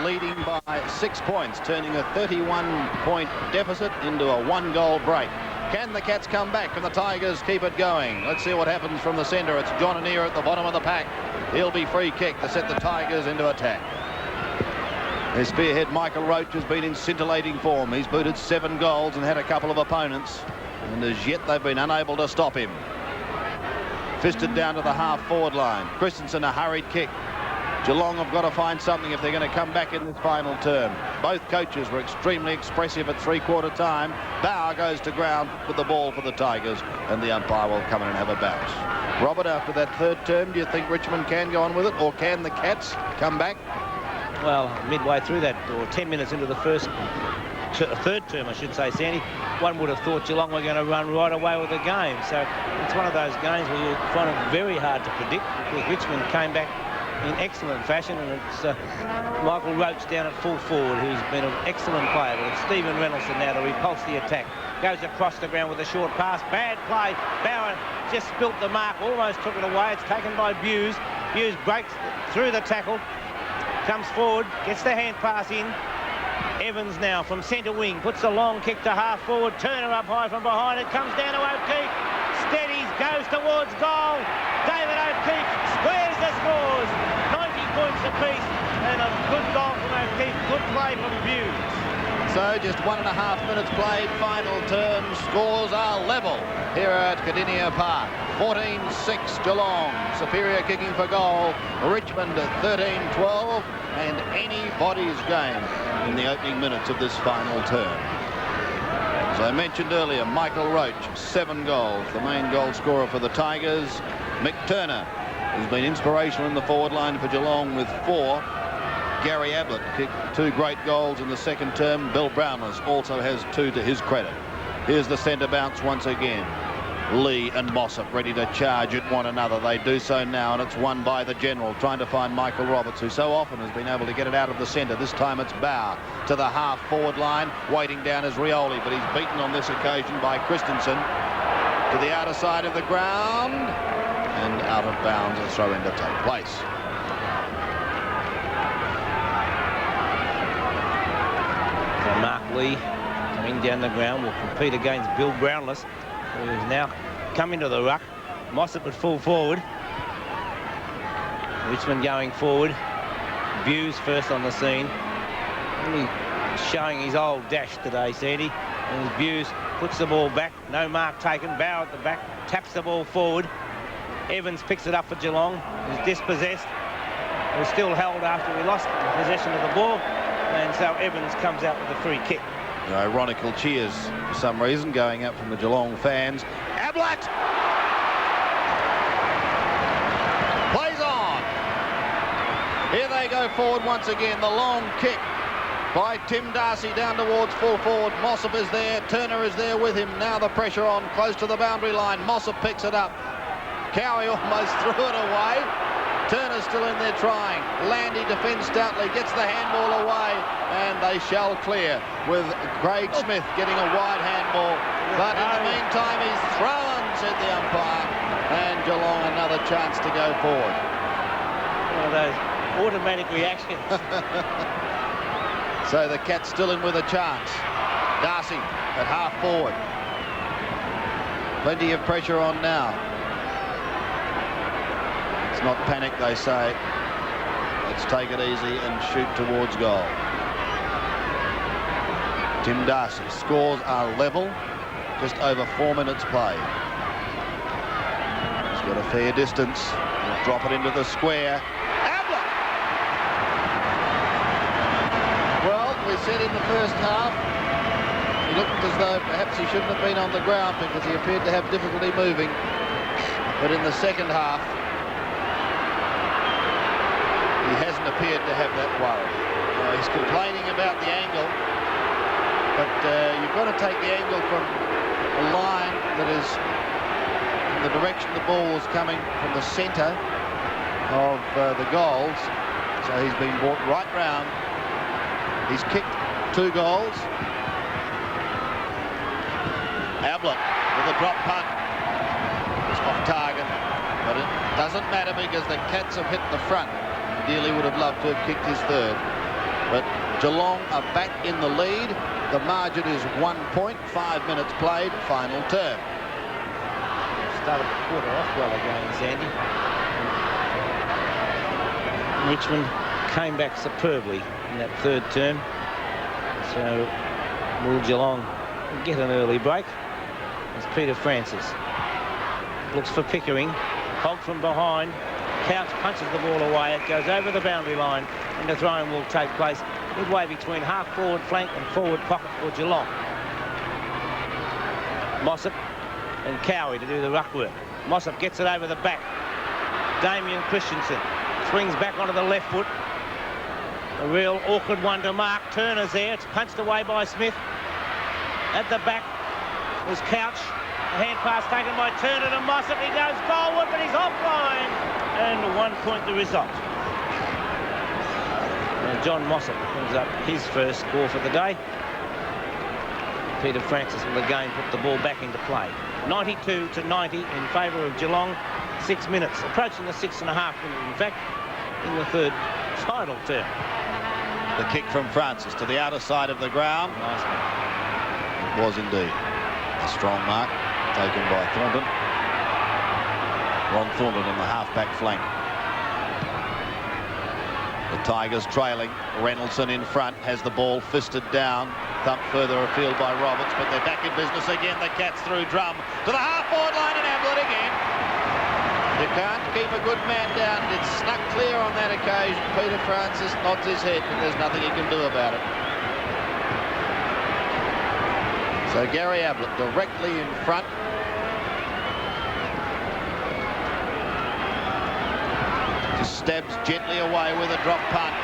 leading by 6 points, turning a 31-point deficit into a 1-goal break. Can the Cats come back? Can the Tigers keep it going? Let's see what happens from the centre. It's John Anir at the bottom of the pack. He'll be free kick to set the Tigers into attack. Their spearhead Michael Roach has been in scintillating form. He's booted 7 goals and had a couple of opponents, and as yet they've been unable to stop him. Fisted down to the half-forward line. Christensen a hurried kick. Geelong have got to find something if they're going to come back in this final term. Both coaches were extremely expressive at three-quarter time. Bauer goes to ground with the ball for the Tigers, and the umpire will come in and have a bounce. Robert, after that third term, do you think Richmond can go on with it, or can the Cats come back? Well, midway through that, or 10 minutes into the third term, I should say, Sandy, one would have thought Geelong were going to run right away with the game. So it's one of those games where you find it very hard to predict, because Richmond came back in excellent fashion, and it's Michael Roach down at full forward, who's been an excellent player. But it's Stephen Reynolds now to repulse the attack. Goes across the ground with a short pass. Bad play. Bauer just spilt the mark, almost took it away. It's taken by Buse. Buse breaks through the tackle, comes forward, gets the hand pass in. Evans now from centre wing, puts a long kick to half forward. Turner up high from behind. It comes down to O'Keefe. Steadies, goes towards goal. David O'Keefe squares the scores. 90 points apiece, and a good goal from O'Keefe. Good play from Buse. So just 1.5 minutes played, final term. Scores are level here at Kadinia Park. 14-6 Geelong. Superior kicking for goal. Richmond 13-12, and anybody's game in the opening minutes of this final term. As I mentioned earlier, Michael Roach, 7 goals, the main goal scorer for the Tigers. Mick Turner has been inspirational in the forward line for Geelong with 4. Gary Ablett kicked 2 great goals in the second term. Bill Brownless also has 2 to his credit. Here's the centre bounce once again. Lee and Mossop ready to charge at one another. They do so now, and it's won by the General, trying to find Michael Roberts, who so often has been able to get it out of the centre. This time it's Bauer to the half-forward line. Waiting down is Rioli, but he's beaten on this occasion by Christensen. To the outer side of the ground, and out of bounds, a throw-in to take place. So Mark Lee coming down the ground will compete against Bill Brownless, who is now coming to the ruck. Mossop at full forward. Richmond going forward. Buse first on the scene. Really showing his old dash today, Sandy. And Buse puts the ball back. No mark taken. Bauer at the back. Taps the ball forward. Evans picks it up for Geelong. He's dispossessed. He was still held after we lost possession of the ball. And so Evans comes out with a free kick. Ironical cheers for some reason going up from the Geelong fans. Ablett plays on. Here they go forward once again. The long kick by Tim Darcy down towards full forward. Mossop is there. Turner is there with him. Now the pressure on close to the boundary line. Mossop picks it up. Cowie almost threw it away. Turner's still in there trying. Landy defends stoutly, gets the handball away, and they shall clear with Craig Smith getting a wide handball. But in the meantime, he's thrown, said the umpire, and Geelong another chance to go forward. One of those automatic reactions. So the Cats still in with a chance. Darcy at half forward. Plenty of pressure on now. It's not panic, they say. Let's take it easy and shoot towards goal. Tim Darcy. Scores are level. Just over 4 minutes played. He's got a fair distance. He'll drop it into the square. Ablett! Well, we said in the first half, he looked as though perhaps he shouldn't have been on the ground because he appeared to have difficulty moving. But in the second half, he hasn't appeared to have that worry. He's complaining about the angle, but you've got to take the angle from a line that is in the direction the ball is coming from the centre of the goals. So he's been brought right round. He's kicked 2 goals. Ablett with a drop punt. It's off target, but it doesn't matter because the Cats have hit the front. Ideally would have loved to have kicked his third. But Geelong are back in the lead. The margin is 1 point, 5 minutes played, final term. Started the quarter off well again, Sandy. Richmond came back superbly in that third term. So will Geelong get an early break? It's Peter Francis. Looks for Pickering. Hogg from behind. Couch punches the ball away. It goes over the boundary line, and the throw-in will take place midway between half-forward flank and forward pocket for Geelong. Mossop and Cowie to do the ruck work. Mossop gets it over the back. Damien Christensen swings back onto the left foot. A real awkward one to mark. Turner's there. It's punched away by Smith. At the back was Couch. A hand pass taken by Turner to Mossop. He goes forward, but he's offline. And 1 point the result. And John Mossop brings up his first score for the day. Peter Francis will again put the ball back into play. 92-90 in favour of Geelong. 6 minutes, approaching the 6.5 minutes, in fact, in the third final term. The kick from Francis to the outer side of the ground. Nice mark. It was indeed a strong mark taken by Thornton. Ron Thornton on the half-back flank. The Tigers trailing. Reynoldson in front has the ball fisted down. Thumped further afield by Roberts, but they're back in business again. The Cats through Drum to the half-forward line and Ablett again. You can't keep a good man down. It's snuck clear on that occasion. Peter Francis nods his head, but there's nothing he can do about it. So Gary Ablett directly in front. Just stabs gently away with a drop punt.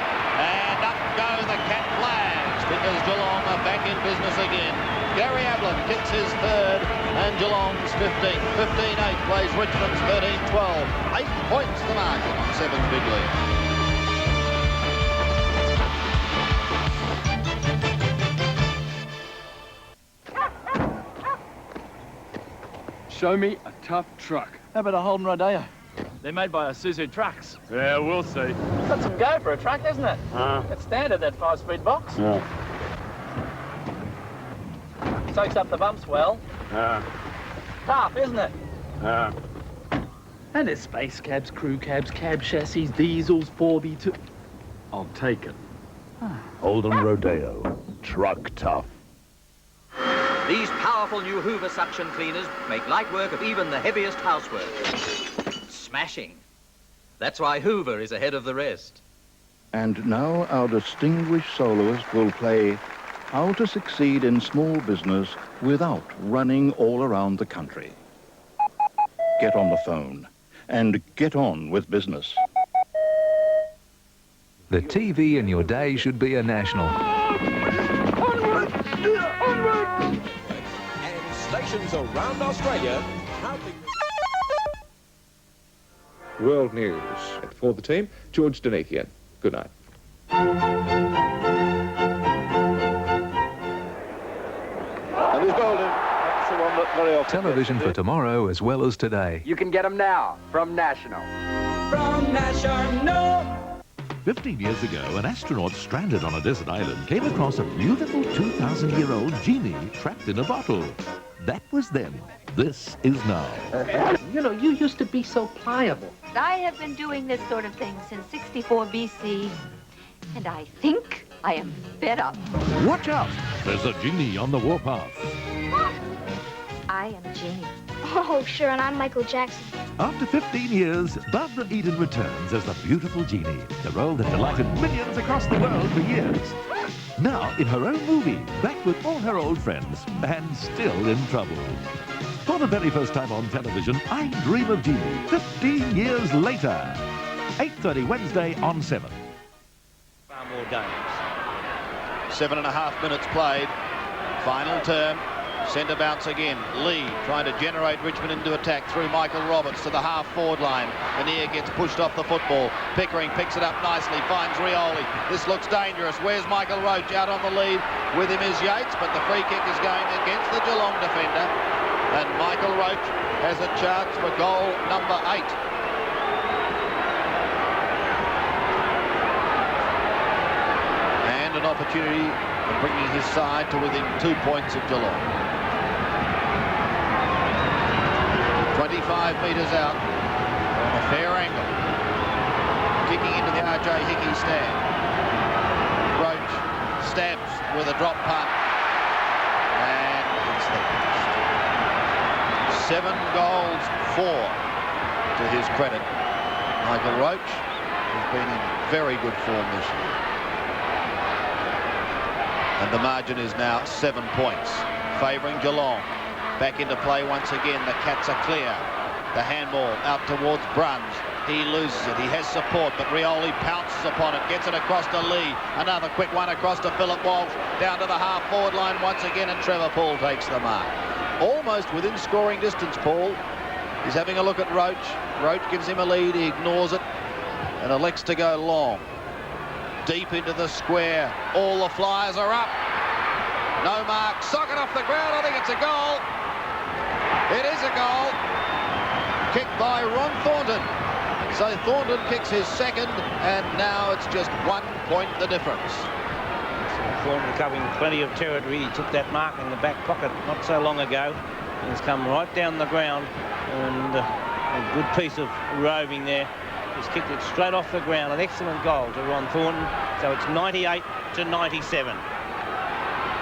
And up go the Cat flags because Geelong are back in business again. Gary Ablett kicks his third and Geelong's 15th. 15-8 plays Richmond's 13-12. 8 points the margin on 7's big lead. Show me a tough truck. How about a Holden Rodeo? They're made by Isuzu Trucks. Yeah, we'll see. Got some go for a truck, isn't it? It's standard, that 5-speed box. Yeah. Soaks up the bumps well. Tough, isn't it? And there's space cabs, crew cabs, cab chassis, diesels, 4x2. I'll take it. Holden Rodeo. Truck tough. These powerful new Hoover suction cleaners make light work of even the heaviest housework. Smashing. That's why Hoover is ahead of the rest. And now our distinguished soloist will play How to Succeed in Small Business Without Running All Around the Country. Get on the phone and get on with business. The TV in your day should be a national. Onward! Onward! And stations around Australia proudly... World News. For the team, George Danakian. Good night. And there's Golden. That's the one that very often Television for tomorrow as well as today. You can get them now from National. From National! 15 years ago, an astronaut stranded on a desert island came across a beautiful 2,000-year-old genie trapped in a bottle. That was then. This is now. You know, you used to be so pliable. I have been doing this sort of thing since 64 BC, and I think I am fed up. Watch out! There's a genie on the warpath. I am a genie. Oh, sure, and I'm Michael Jackson. After 15 years, Barbara Eden returns as the beautiful genie, the role that delighted millions across the world for years. Now in her own movie, back with all her old friends, and still in trouble. For the very first time on television, I Dream of Jeannie, 15 years later. 8:30 Wednesday on 7. Far more games. 7.5 minutes played. Final term. Centre bounce again. Lee trying to generate Richmond into attack through Michael Roberts to the half-forward line. Anir gets pushed off the football. Pickering picks it up nicely, finds Rioli. This looks dangerous. Where's Michael Roach? Out on the lead. With him is Yates, but the free kick is going against the Geelong defender. And Michael Roach has a chance for goal number 8. opportunity of bringing his side to within 2 points of Geelong. 25 metres out on a fair angle. Kicking into the R.J. Hickey stand. Roach stabs with a drop punt. And it's the last. 7 goals, 4 to his credit. Michael Roach has been in very good form this year. And the margin is now 7 points, favouring Geelong. Back into play once again. The Cats are clear. The handball out towards Bruns. He loses it. He has support, but Rioli pounces upon it. Gets it across to Lee. Another quick one across to Philip Walsh. Down to the half-forward line once again, and Trevor Poole takes the mark. Almost within scoring distance, Paul. He's having a look at Roach. Roach gives him a lead. He ignores it and elects to go long. Deep into the square. All the flyers are up. No mark. Socket off the ground. I think it's a goal. It is a goal. Kicked by Ron Thornton. So Thornton kicks his second, and now it's just 1 point the difference. Thornton covering plenty of territory. He took that mark in the back pocket not so long ago. He's come right down the ground, and a good piece of roving there. He's kicked it straight off the ground. An excellent goal to Ron Thornton. So it's 98 to 97.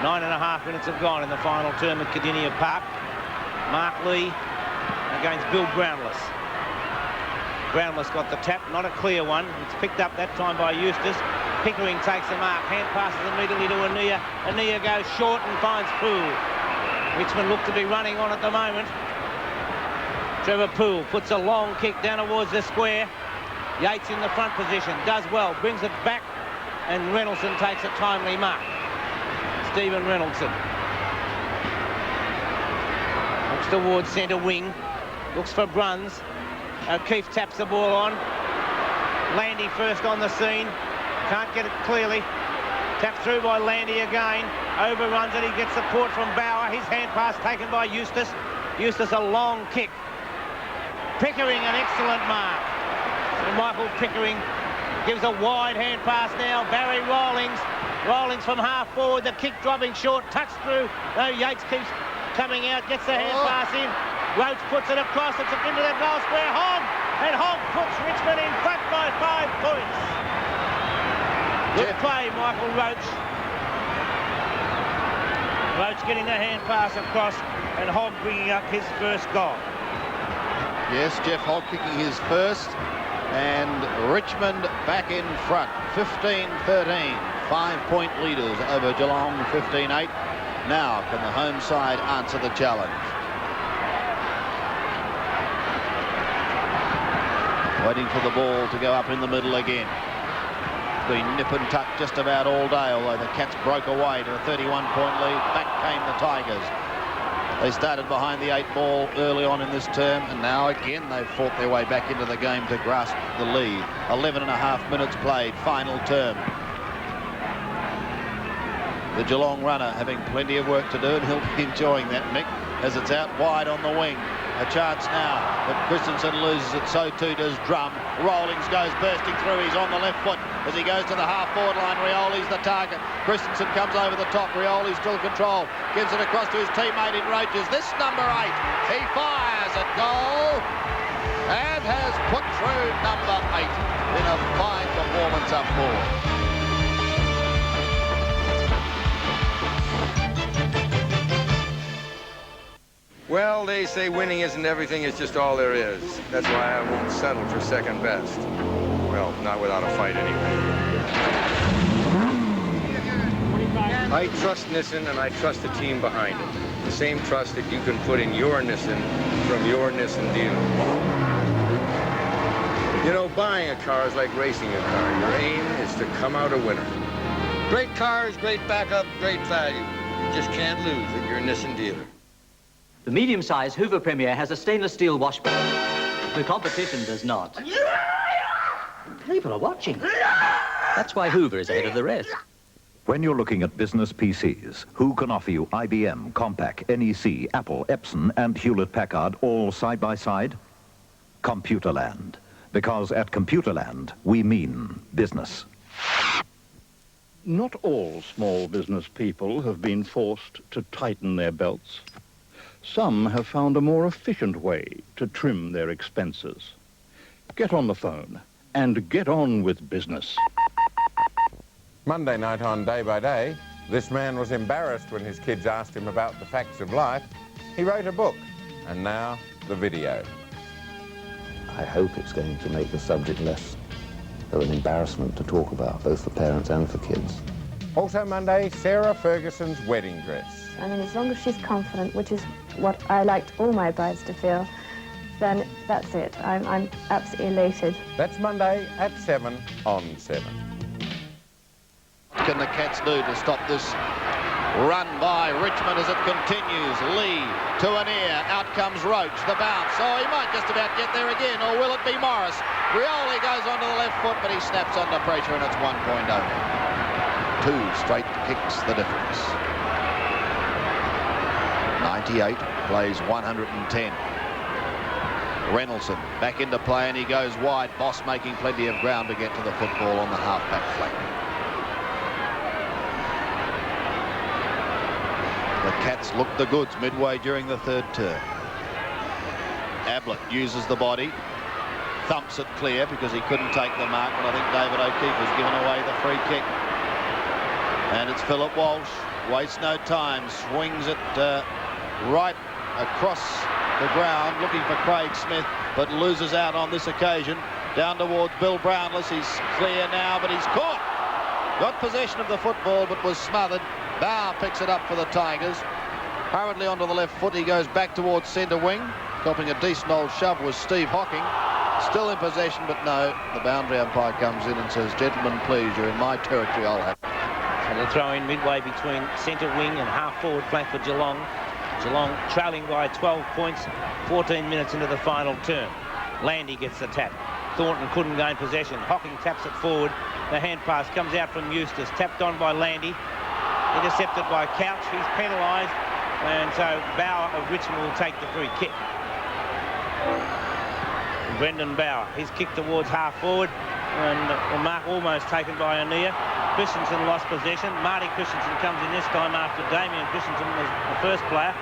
9.5 minutes have gone in the final term at Kadinia Park. Mark Lee against Bill Brownless. Brownless got the tap, not a clear one. It's picked up that time by Eustace. Pickering takes the mark. Hand passes immediately to Ania. Ania goes short and finds Poole. Richmond look to be running on at the moment. Trevor Poole puts a long kick down towards the square. Yates in the front position. Does well. Brings it back. And Reynoldson takes a timely mark. Stephen Reynoldson. Looks towards centre wing. Looks for Bruns. O'Keefe taps the ball on. Landy first on the scene. Can't get it clearly. Tapped through by Landy again. Overruns it. He gets support from Bauer. His hand pass taken by Eustace. Eustace a long kick. Pickering an excellent mark. So Michael Pickering gives a wide hand pass now. Barry Rawlings. Rawlings from half forward. The kick dropping short. Touch through. No, Yates keeps coming out. Gets the hand pass in. Roach puts it across. It's into the goal square. Hogg. And Hogg puts Richmond in front by 5 points. Good play, Michael Roach. Roach getting the hand pass across, and Hogg bringing up his first goal. Yes, Jeff Hogg kicking his first, and Richmond back in front, 15-13. 5-point leaders over Geelong, 15-8. Now can the home side answer the challenge? Waiting for the ball to go up in the middle again. Been nip and tuck just about all day, although the Cats broke away to a 31-point lead. Back came the Tigers. They started behind the 8 ball early on in this term, and now again they've fought their way back into the game to grasp the lead. 11.5 minutes played, final term. The Geelong runner having plenty of work to do, and he'll be enjoying that, Mick, as it's out wide on the wing. A chance now, but Christensen loses it, so too does Drum. Rawlings goes bursting through, he's on the left foot as he goes to the half-forward line. Rioli's the target. Christensen comes over the top, Rioli still control, gives it across to his teammate in Roaches. This number 8, he fires at goal and has put through number 8 in a fine performance up forward. Well, they say winning isn't everything, it's just all there is. That's why I won't settle for second best. Well, not without a fight anyway. I trust Nissen, and I trust the team behind it. The same trust that you can put in your Nissen from your Nissen dealer. You know, buying a car is like racing a car. Your aim is to come out a winner. Great cars, great backup, great value. You just can't lose at your Nissen dealer. The medium-sized Hoover Premier has a stainless steel washback. The competition does not. People are watching. That's why Hoover is ahead of the rest. When you're looking at business PCs, who can offer you IBM, Compaq, NEC, Apple, Epson, and Hewlett-Packard all side by side? Computerland. Because at Computerland, we mean business. Not all small business people have been forced to tighten their belts. Some have found a more efficient way to trim their expenses. Get on the phone and get on with business. Monday night on Day by Day, this man was embarrassed when his kids asked him about the facts of life. He wrote a book, and now the video. I hope it's going to make the subject less of an embarrassment to talk about, both for parents and for kids. Also Monday, Sarah Ferguson's wedding dress. I mean, as long as she's confident, which is what I liked all my brides to feel, then that's it. I'm absolutely elated. That's Monday at 7 on 7. What can the Cats do to stop this run by Richmond as it continues? Lee to an ear. Out comes Roach. The bounce. Oh, he might just about get there again, or will it be Morris? Rioli goes onto the left foot, but he snaps under pressure, and it's 1 point over. 2 straight kicks the difference. 98 plays 110. Reynoldsson back into play, and he goes wide. Boss making plenty of ground to get to the football on the half-back flank. The Cats looked the goods midway during the third term. Ablett uses the body, thumps it clear because he couldn't take the mark, but I think David O'Keefe has given away the free kick. And it's Philip Walsh, wastes no time, swings it right across the ground, looking for Craig Smith, but loses out on this occasion. Down towards Bill Brownless. He's clear now, but he's caught. Got possession of the football, but was smothered. Bauer picks it up for the Tigers. Hurriedly onto the left foot, he goes back towards centre wing. Copping a decent old shove was Steve Hocking. Still in possession, but no. The boundary umpire comes in and says, gentlemen, please, you're in my territory, I'll have. So the throw in midway between centre wing and half-forward flank for Geelong. Geelong trailing by 12 points, 14 minutes into the final term. Landy gets the tap. Thornton couldn't gain possession. Hocking taps it forward. The hand pass comes out from Eustace, tapped on by Landy. Intercepted by Couch. He's penalised, and so Bauer of Richmond will take the free kick. Brendan Bauer, his kick towards half-forward, and the mark almost taken by Ania. Christensen lost possession. Marty Christensen comes in this time after Damien Christensen was the first player.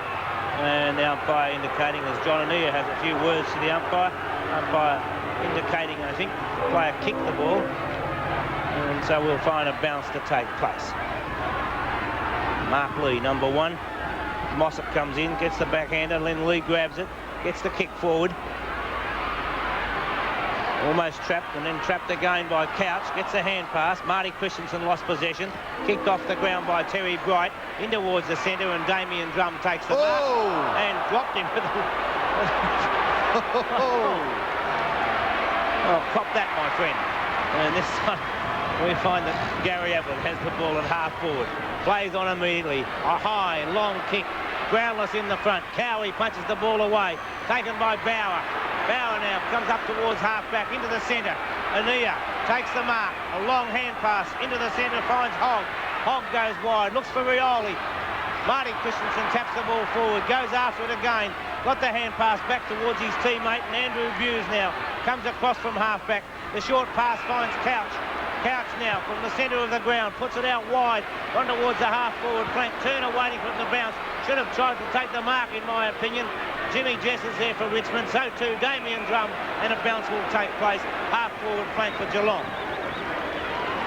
And the umpire indicating, as John Ania has a few words to the umpire. Umpire indicating, I think, the player kicked the ball. And so we'll find a bounce to take place. Mark Lee, number 1. Mossop comes in, gets the backhander. Len Lee grabs it, gets the kick forward. Almost trapped, and then trapped again by Couch. Gets the hand pass. Marty Christensen lost possession. Kicked off the ground by Terry Bright. In towards the centre, and Damien Drum takes the mark and dropped him with the... Oh, cop that, my friend. And this time we find that Gary Ablett has the ball at half-forward. Plays on immediately. A high, long kick. Groundless in the front. Cowie punches the ball away. Taken by Bauer. Bauer now comes up towards half-back into the centre. Ania takes the mark. A long hand pass into the centre, finds Hogg. Hogg goes wide, looks for Rioli. Marty Christensen taps the ball forward, goes after it again. Got the hand pass back towards his teammate, and Andrew Buse now comes across from half-back. The short pass finds Couch. Couch now from the centre of the ground, puts it out wide, on towards the half-forward flank. Turner waiting for the bounce. Should have tried to take the mark, in my opinion. Jimmy Jess is there for Richmond, so too Damien Drum, and a bounce will take place. Half-forward flank for Geelong.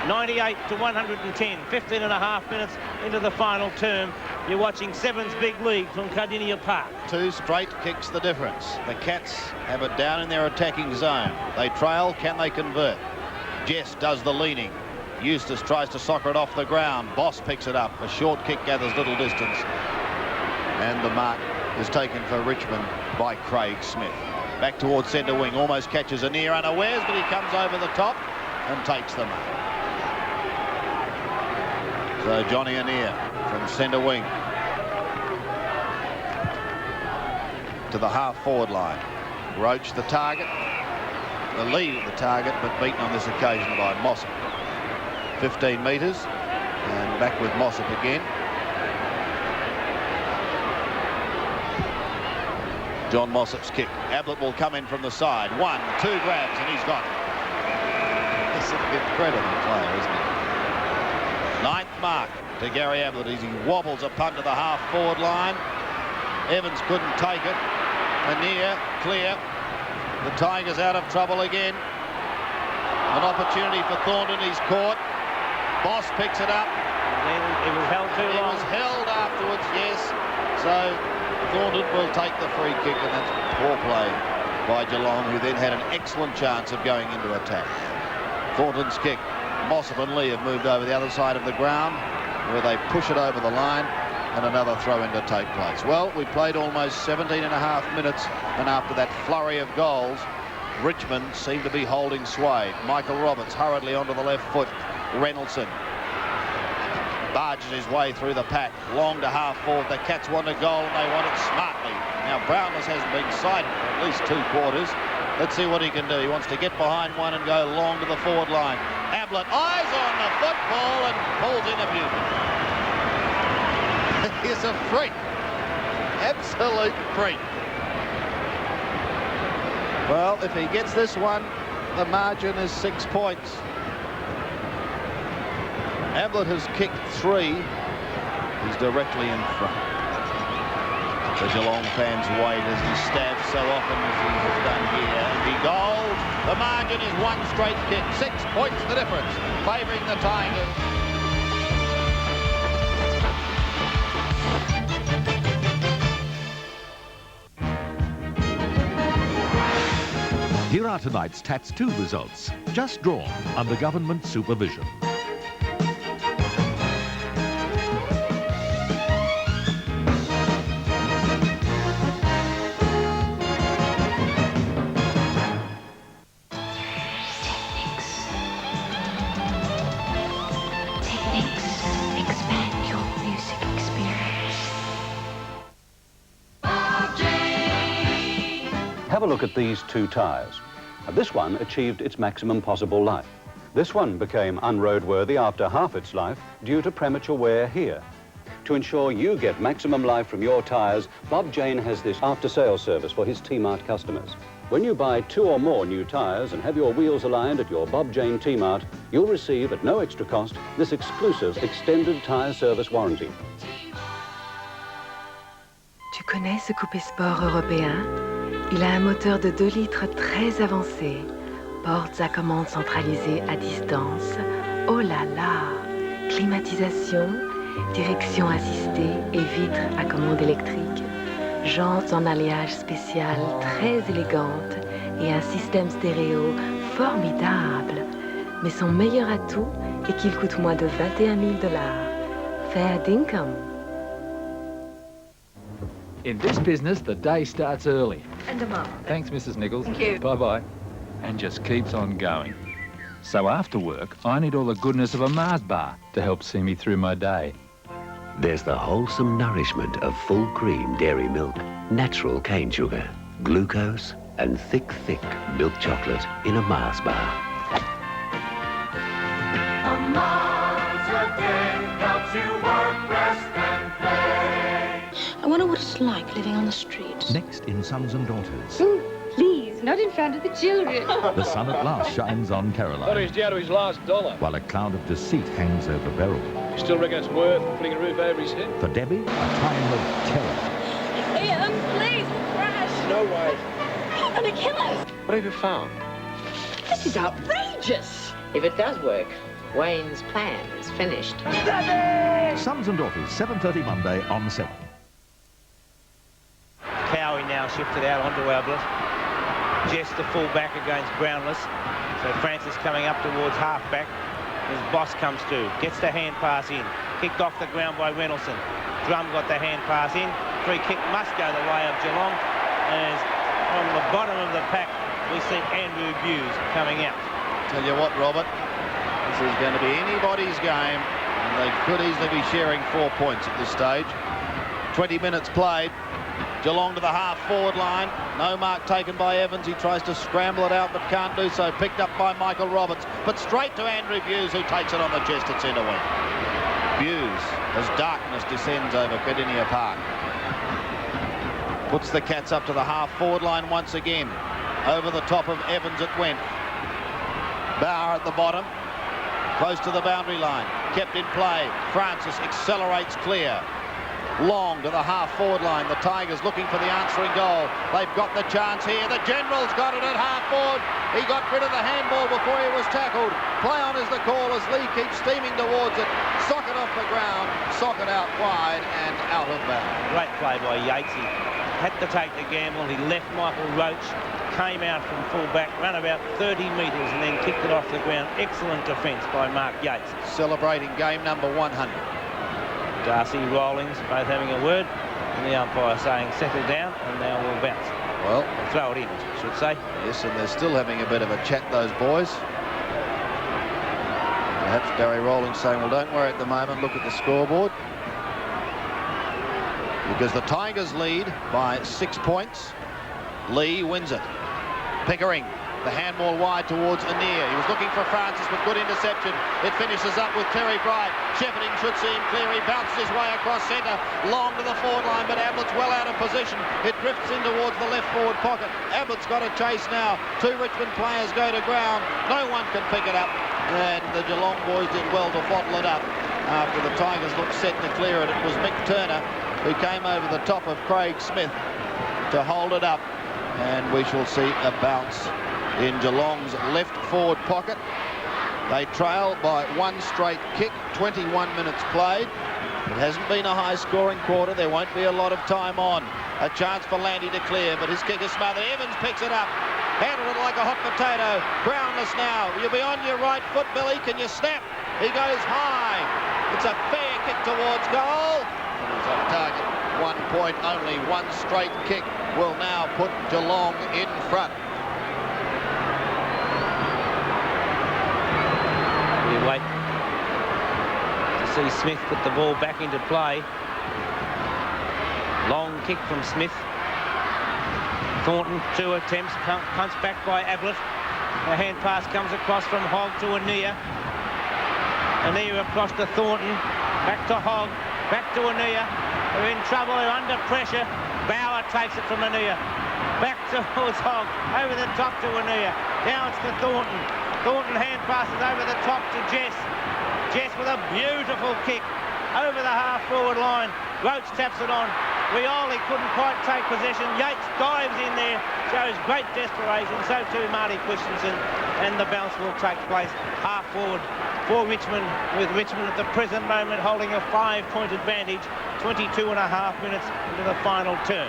98 to 110, 15 and a half minutes into the final term. You're watching Sevens Big League from Kardinia Park. 2 straight kicks the difference. The Cats have it down in their attacking zone. They trail, can they convert? Jess does the leaning. Eustace tries to soccer it off the ground. Boss picks it up. A short kick gathers little distance. And the mark is taken for Richmond by Craig Smith. Back towards centre wing. Almost catches Ania unawares, but he comes over the top and takes the mark. So Johnny Ania from centre wing to the half-forward line. Roach the target. The lead at the target, but beaten on this occasion by Mossop. 15 metres, and back with Mossop again. John Mossop's kick. Ablett will come in from the side. 1, 2 grabs, and he's got it. It's an incredible player, isn't he? to Gary Ablett as he wobbles a punt to the half-forward line. Evans couldn't take it. Manier, clear. The Tigers out of trouble again. An opportunity for Thornton, he's caught. Boss picks it up. Then it was held too long. It was held afterwards, yes. So Thornton will take the free kick, and that's poor play by Geelong, who then had an excellent chance of going into attack. Thornton's kick. Mossop and Lee have moved over the other side of the ground, where they push it over the line, and another throw-in to take place. Well, we played almost 17.5 minutes, and after that flurry of goals, Richmond seemed to be holding sway. Michael Roberts hurriedly onto the left foot. Reynoldsson barges his way through the pack. Long to half-forward. The Cats want a goal, and they want it smartly. Now, Brownless hasn't been sighted for at least 2 quarters. Let's see what he can do. He wants to get behind one and go long to the forward line. Ablett eyes on the football and pulls in a beauty. He's a freak. Absolute freak. Well, if he gets this one, the margin is 6 points. Ablett has kicked 3. He's directly in front. The Geelong fans wait as he stabs so often as he has done here. And he goals. The margin is 1 straight kick. 6 points the difference, favouring the Tigers. Here are tonight's Tats 2 results, just drawn under government supervision. Have a look at these 2 tyres. This one achieved its maximum possible life. This one became unroadworthy after half its life due to premature wear here. To ensure you get maximum life from your tyres, Bob Jane has this after-sales service for his T-Mart customers. When you buy 2 or more new tyres and have your wheels aligned at your Bob Jane T-Mart, you'll receive at no extra cost this exclusive extended tyre service warranty. Tu connais ce coupé sport européen? Il a un moteur de 2 litres très avancé, portes à commande centralisée à distance. Oh là là! Climatisation, direction assistée et vitres à commande électrique. Jantes en alliage spécial très élégantes et un système stéréo formidable. Mais son meilleur atout est qu'il coûte moins de 21 000 $. Fair dinkum. In this business, the day starts early. And a mum. Thanks, Mrs. Nichols. Thank you. Bye-bye. And just keeps on going. So after work, I need all the goodness of a Mars bar to help see me through my day. There's the wholesome nourishment of full cream dairy milk, natural cane sugar, glucose, and thick milk chocolate in a Mars bar. A Mars a day helps you work, rest, and play. I wonder what it's like living on the streets. Next in Sons and Daughters. Please, not in front of the children. The sun at last shines on Caroline, Thought he was down to his last dollar. while a cloud of deceit hangs over Beryl. You still reckon it's worth putting a roof over his head? For Debbie, a time of terror. Ian, please, crash. No way. He's going to kill us. What have you found? This is outrageous. If it does work, Wayne's plan is finished. Sons and Daughters, 7:30 Monday on 7. Cowie now shifted out onto Ablett. Jess the full back against Brownless. So Francis coming up towards half-back. His boss comes to, gets the hand pass in. Kicked off the ground by Reynoldsson. Drum got the hand pass in. Free kick must go the way of Geelong. As on the bottom of the pack, we see Andrew Hughes coming out. Tell you what, Robert, this is going to be anybody's game, and they could easily be sharing 4 points at this stage. 20 minutes played. Geelong to the half-forward line. No mark taken by Evans. He tries to scramble it out, but can't do so. Picked up by Michael Roberts, but straight to Andrew Hughes, who takes it on the chest at centre wing. Hughes, as darkness descends over Kadinia Park, puts the Cats up to the half-forward line once again. Over the top of Evans it went. Bauer at the bottom. Close to the boundary line. Kept in play. Francis accelerates clear. Long to the half-forward line. The Tigers looking for the answering goal. They've got the chance here. The General's got it at half-forward. He got rid of the handball before he was tackled. Play on is the call as Lee keeps steaming towards it. Sock it off the ground. Sock it out wide and out of bounds. Great play by Yates. He had to take the gamble. He left Michael Roach, came out from full-back, ran about 30 metres and then kicked it off the ground. Excellent defence by Mark Yates. Celebrating game number 100. Darcy, Rawlings, both having a word, and the umpire saying settle down, and now we'll bounce. Well, throw it in, I should say. Yes, and they're still having a bit of a chat, those boys. Perhaps Barry Rawlings saying, well, don't worry at the moment, look at the scoreboard. Because the Tigers lead by 6 points. Lee wins it. Pickering. The handball wide towards Anir. He was looking for Francis with good interception. It finishes up with Terry Bright. Shepherding should see him clear. He bounces his way across centre. Long to the forward line, but Ablett's well out of position. It drifts in towards the left forward pocket. Ablett's got a chase now. 2 Richmond players go to ground. No one can pick it up. And the Geelong boys did well to bottle it up. After the Tigers looked set to clear it, it was Mick Turner who came over the top of Craig Smith to hold it up. And we shall see a bounce in Geelong's left forward pocket. They trail by 1 straight kick, 21 minutes played. It hasn't been a high-scoring quarter. There won't be a lot of time on. A chance for Landy to clear, but his kick is smothered. Evans picks it up. Handled it like a hot potato. Groundless now. You'll be on your right foot, Billy. Can you snap? He goes high. It's a fair kick towards goal. He's off target. 1 point only. 1 straight kick will now put Geelong in front. We wait to see Smith put the ball back into play. Long kick from Smith. Thornton, 2 attempts, punch back by Ablett. The hand pass comes across from Hogg to Anir. Anir across to Thornton, back to Hogg, back to Anir. They're in trouble, they're under pressure. Bauer takes it from Anir. Back towards Hogg, over the top to Anir. Now it's to Thornton. Thornton hand passes over the top to Jess. Jess with a beautiful kick over the half-forward line. Roach taps it on. Rioli couldn't quite take possession. Yates dives in there, shows great desperation. So too Marty Christensen, and the bounce will take place half-forward for Richmond, with Richmond at the present moment holding a 5-point advantage. 22.5 minutes into the final turn.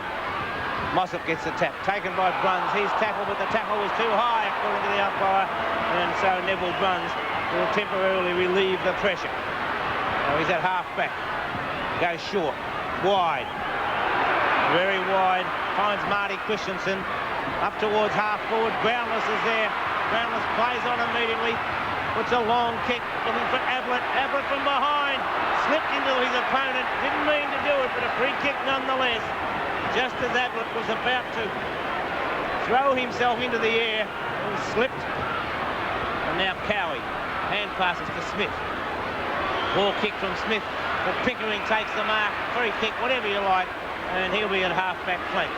Mossop gets the tap, taken by Bruns. He's tackled, but the tackle was too high, according to the umpire, and so Neville Bruns will temporarily relieve the pressure. Now he's at half-back. Goes short, wide, very wide, finds Marty Christensen, up towards half-forward. Groundless is there. Groundless plays on immediately, puts a long kick, looking for Ablett. Ablett from behind, slipped into his opponent, didn't mean to do it, but a free kick nonetheless. Just as Ablett was about to throw himself into the air, he slipped. And now Cowie, hand passes to Smith. Ball kick from Smith, but Pickering takes the mark. Free kick, whatever you like, and he'll be at half-back flank.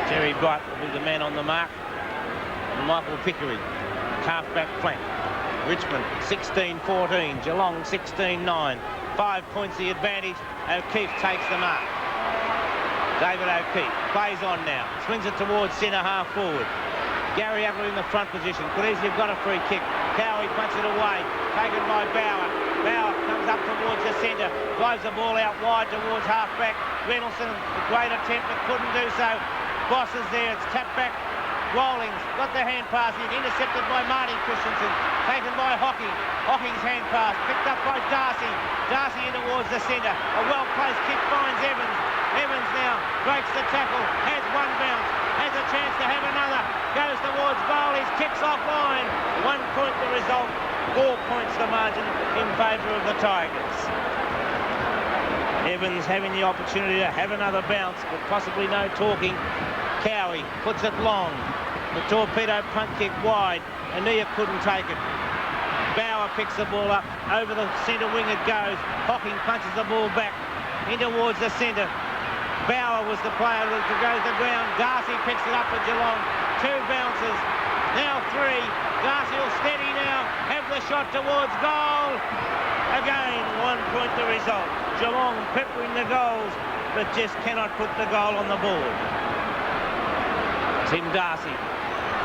Terry Bright will be the man on the mark. And Michael Pickering, half-back flank. Richmond 16-14, Geelong 16-9. 5 points the advantage. O'Keefe takes the mark. David O'Keefe plays on now. Swings it towards centre half forward. Gary Ablett in the front position. Could easily have got a free kick. Cowie punches it away. Taken by Bauer. Bauer comes up towards the centre. Drives the ball out wide towards half-back. Reynoldsson, a great attempt but couldn't do so. Boss is there. It's tapped back. Rawlings got the hand pass in, intercepted by Marty Christensen, taken by Hocking. Hocking's hand pass, picked up by Darcy. Darcy in towards the centre. A well-placed kick finds Evans. Evans now breaks the tackle, has 1 bounce, has a chance to have another. Goes towards goal, his kick's offline. 1 point the result, 4 points the margin in favour of the Tigers. Evans having the opportunity to have another bounce, but possibly no talking. Cowie puts it long. The torpedo punt kick wide. Anir couldn't take it. Bauer picks the ball up. Over the centre wing it goes. Hocking punches the ball back in towards the centre. Bauer was the player that goes to the ground. Darcy picks it up for Geelong. 2 bounces. now 3. Darcy will steady now, have the shot towards goal. Again, 1 point the result. Geelong peppering the goals, but just cannot put the goal on the board. Tim Darcy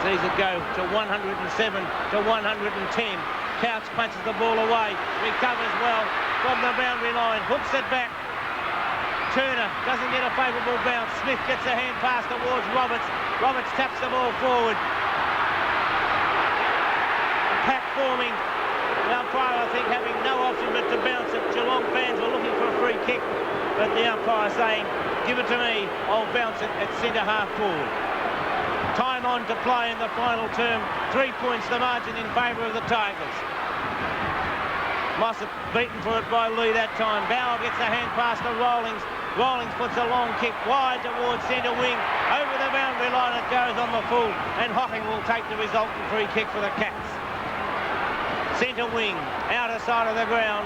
sees it go to 107 to 110. Couch punches the ball away, recovers well from the boundary line, hooks it back. Turner doesn't get a favourable bounce. Smith gets a hand pass towards Roberts. Roberts taps the ball forward. The pack forming. The umpire, I think, having no option but to bounce it. Geelong fans were looking for a free kick, but the umpire saying, give it to me, I'll bounce it at centre-half forward. Time on to play in the final term. 3 points the margin in favour of the Tigers. Mossop beaten for it by Lee that time. Bauer gets a hand pass to Rawlings. Rawlings puts a long kick wide towards centre wing. Over the boundary line it goes on the full, and Hocking will take the resultant free kick for the Cats. Centre wing, outer side of the ground.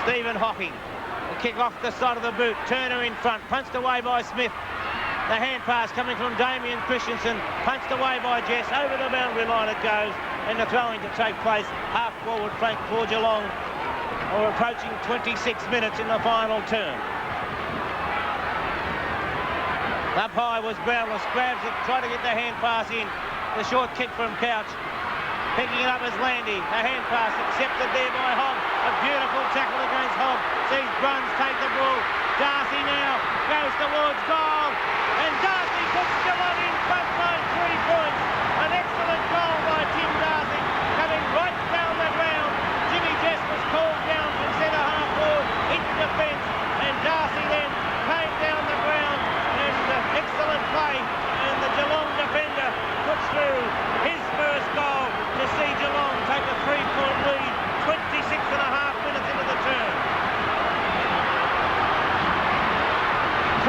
Stephen Hocking. The kick off the side of the boot. Turner in front, punched away by Smith. The hand pass coming from Damien Christensen, punched away by Jess. Over the boundary line it goes, and the throwing to take place half forward flank for Geelong. We're approaching 26 minutes in the final term. Up high was Brownless, grabs it, tried to get the hand pass in. The short kick from Couch. Picking it up as Landy. A hand pass accepted there by Hogg. A beautiful tackle against Hogg. Sees Bruns take the ball. Darcy now goes towards goal. And Darcy puts Geelong in front by 3 points. An excellent goal by Tim Darcy. Coming right down the ground. Jimmy Jess was called down from centre-half forward into defence. And Darcy then came down the ground. And excellent play. And the Geelong defender puts through his first goal to see Geelong take a 3-point lead 26.5 minutes into the term.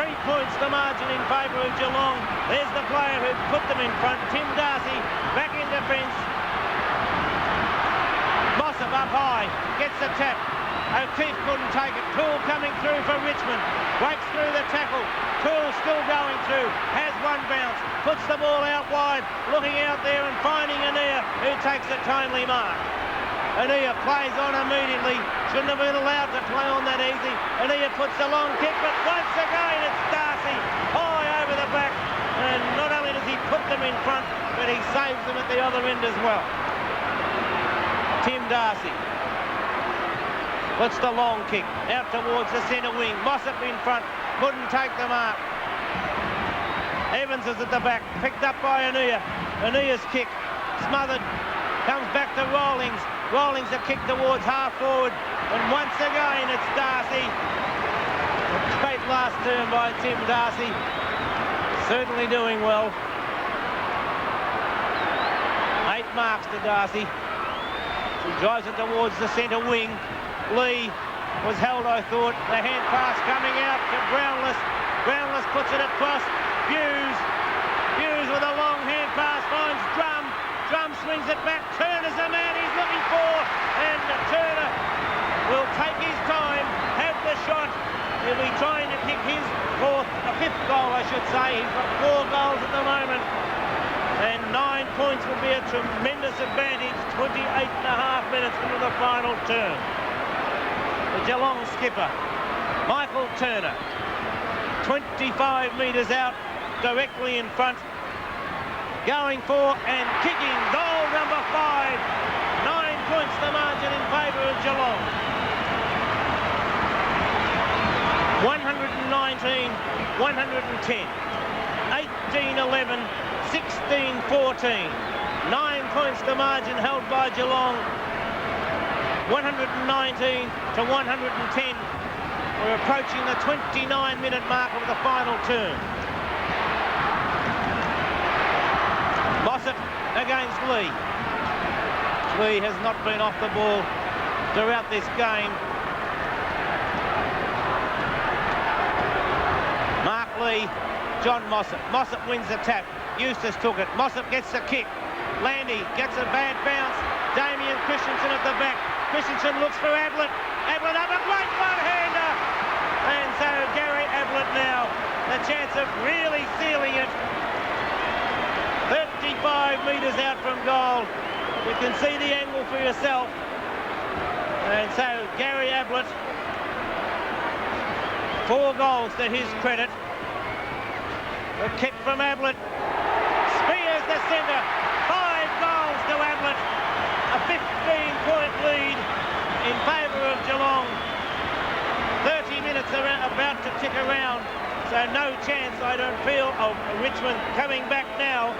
3 points the margin in favour of Geelong. There's the player who put them in front, Tim Darcy, back in defence. Mossop up high, gets the tap. O'Keefe couldn't take it. Toole coming through for Richmond. Breaks through the tackle. Toole still going through. Has one bounce. Puts the ball out wide. Looking out there and finding Ania, who takes a timely mark. Ania plays on immediately. Shouldn't have been allowed to play on that easy. Ania puts a long kick, but once again it's Darcy. High over the back. And not only does he put them in front, but he saves them at the other end as well. Tim Darcy. Puts the long kick out towards the centre wing. Mossop in front, couldn't take the mark. Evans is at the back, picked up by Ania. Ania's kick, smothered, comes back to Rawlings. Rawlings a kick towards half forward, and once again it's Darcy. A great last term by Tim Darcy. Certainly doing well. 8 marks to Darcy. He drives it towards the centre wing. Lee was held, I thought. The hand pass coming out to Brownless. Brownless puts it across. Hughes with a long hand pass finds Drum. Drum swings it back. Turner's the man he's looking for. And Turner will take his time, have the shot. He'll be trying to kick his 5th goal, I should say. He's got 4 goals at the moment. And 9 points will be a tremendous advantage. 28.5 minutes into the final term. The Geelong skipper, Michael Turner, 25 metres out, directly in front, going for and kicking goal number 5. 9 points the margin in favour of Geelong. 119, 110, 18-11, 16-14. 9 points the margin held by Geelong. 119 to 110. We're approaching the 29-minute mark of the final term. Mossop against Lee. Lee has not been off the ball throughout this game. Mark Lee, John Mossop. Mossop wins the tap. Eustace took it. Mossop gets the kick. Landy gets a bad bounce. Damien Christensen at the back. Christensen looks for Ablett. Ablett up a great one-hander. And so Gary Ablett now, the chance of really sealing it. 32 25 metres out from goal. You can see the angle for yourself. And so Gary Ablett, 4 goals to his credit. A kick from Ablett. Spears the centre. 5 goals to Ablett. A 15-point lead in favour of Geelong. 30 minutes are about to tick around. So no chance, I don't feel, of Richmond coming back now.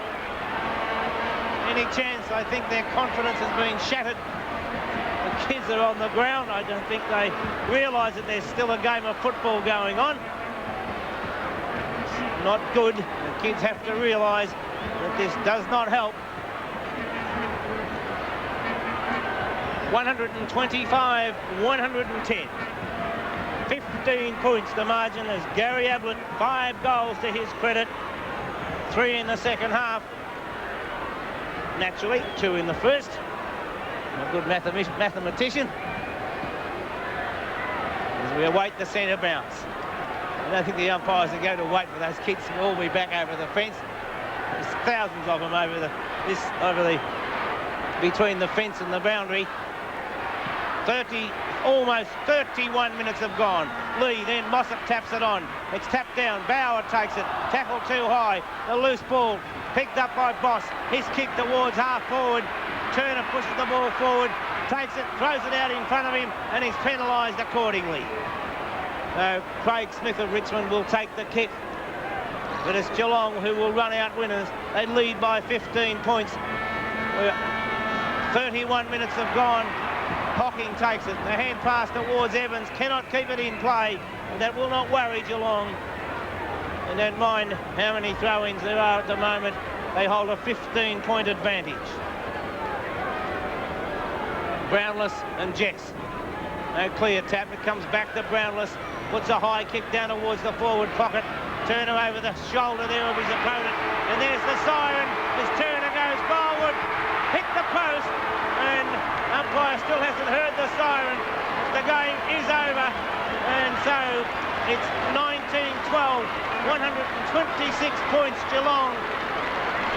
Any chance? I think their confidence has been shattered. The kids are on the ground. I don't think they realise that there's still a game of football going on. It's not good. The kids have to realise that this does not help. 125, 110. 15 points the margin as Gary Ablett, 5 goals to his credit. 3 in the second half. Naturally, 2 in the first. A good mathematician. As we await the centre bounce. I don't think the umpires are going to wait for those kids to all be back over the fence. There's thousands of them between the fence and the boundary. Almost 31 minutes have gone. Lee, then Mossop taps it on. It's tapped down. Bauer takes it. Tackle too high. The loose ball picked up by Boss. His kick towards half forward. Turner pushes the ball forward, takes it, throws it out in front of him, and he's penalised accordingly. So Craig Smith of Richmond will take the kick. But it's Geelong who will run out winners. They lead by 15 points. 31 minutes have gone. Hocking takes it. The hand pass towards Evans. Cannot keep it in play. And that will not worry Geelong. And don't mind how many throw-ins there are at the moment. They hold a 15-point advantage. Brownless and Jess. No clear tap. It comes back to Brownless. Puts a high kick down towards the forward pocket. Turner over the shoulder there of his opponent. And there's the siren as Turner goes forward. Hit the post. And umpire still hasn't heard the siren. The game is over. And so it's 19-12. 126 points Geelong.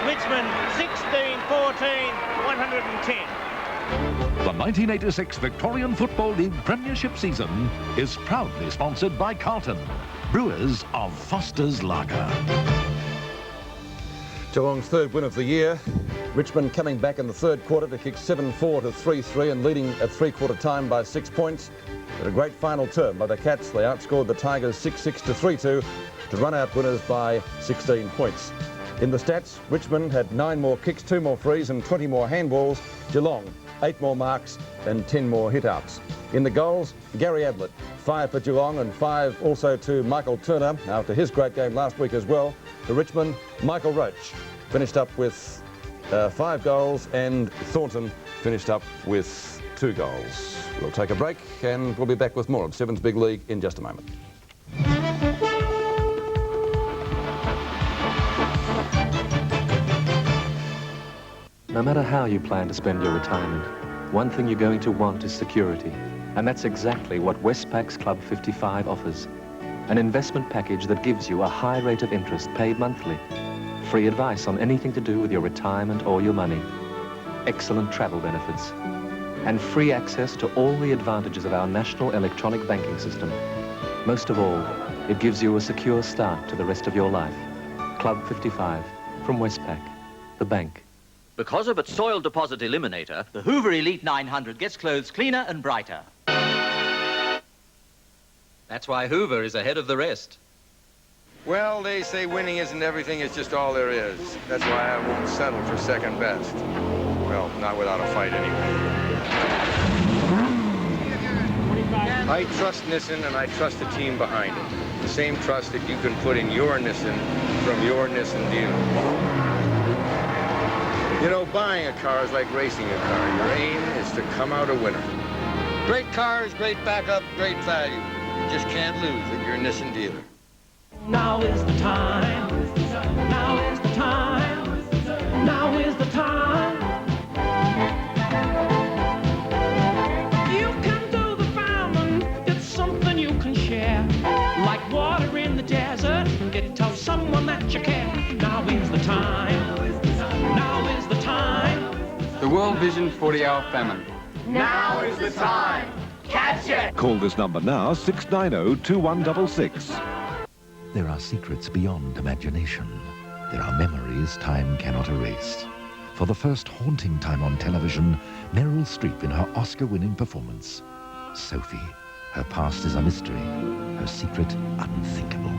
Richmond 16-14. 110. The 1986 Victorian Football League Premiership season is proudly sponsored by Carlton, brewers of Foster's Lager. Geelong's 3rd win of the year. Richmond coming back in the 3rd quarter to kick 7-4 to 3-3 and leading at 3-quarter time by 6 points. But a great final term by the Cats. They outscored the Tigers 6-6 to 3-2 to run out winners by 16 points. In the stats, Richmond had 9 more kicks, 2 more frees and 20 more handballs. Geelong 8 more marks and 10 more hit-outs. In the goals, Gary Ablett, 5 for Geelong and 5 also to Michael Turner after his great game last week as well. For Richmond, Michael Roach finished up with 5 goals and Thornton finished up with 2 goals. We'll take a break and we'll be back with more of Seven's Big League in just a moment. No matter how you plan to spend your retirement, one thing you're going to want is security. And that's exactly what Westpac's Club 55 offers. An investment package that gives you a high rate of interest paid monthly. Free advice on anything to do with your retirement or your money. Excellent travel benefits. And free access to all the advantages of our national electronic banking system. Most of all, it gives you a secure start to the rest of your life. Club 55 from Westpac, the bank. Because of its soil deposit eliminator, the Hoover Elite 900 gets clothes cleaner and brighter. That's why Hoover is ahead of the rest. Well, they say winning isn't everything, it's just all there is. That's why I won't settle for second best. Well, not without a fight anyway. I trust Nissen and I trust the team behind it. The same trust that you can put in your Nissen from your Nissen dealer. You know, buying a car is like racing a car. Your aim is to come out a winner. Great cars, great backup, great value. You just can't lose at your Nissen dealer. Now is the time. Now is the time. Now is the time. You can do the farming. It's something you can share. Like water in the desert. Get to someone that you care. Now is the time. Now World Vision 40-hour famine. Now is the time. Catch it! Call this number now, 690-2166. There are secrets beyond imagination. There are memories time cannot erase. For the first haunting time on television, Meryl Streep in her Oscar-winning performance. Sophie, her past is a mystery, her secret unthinkable.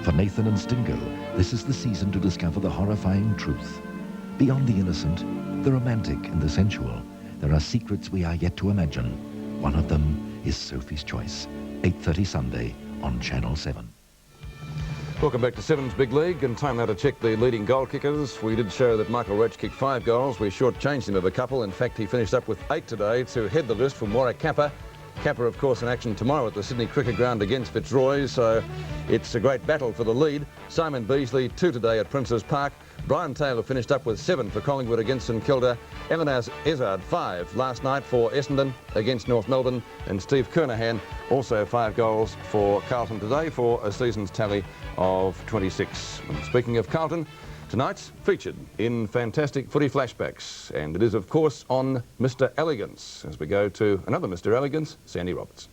For Nathan and Stingo, this is the season to discover the horrifying truth. Beyond the innocent, the romantic and the sensual, there are secrets we are yet to imagine. One of them is Sophie's Choice, 8:30 Sunday on Channel 7. Welcome back to Seven's Big League, and time now to check the leading goal kickers. We did show that Michael Roach kicked 5 goals. We shortchanged him of a couple. In fact, he finished up with 8 today to head the list from Warwick Kappa. Kappa, of course, in action tomorrow at the Sydney Cricket Ground against Fitzroy, so it's a great battle for the lead. Simon Beasley, 2 today at Princes Park. Brian Taylor finished up with 7 for Collingwood against St Kilda. Evan Izzard, 5 last night for Essendon against North Melbourne. And Steve Kernahan, also 5 goals for Carlton today for a season's tally of 26. And speaking of Carlton, tonight's featured in fantastic footy flashbacks. And it is, of course, on Mr. Elegance, as we go to another Mr. Elegance, Sandy Roberts.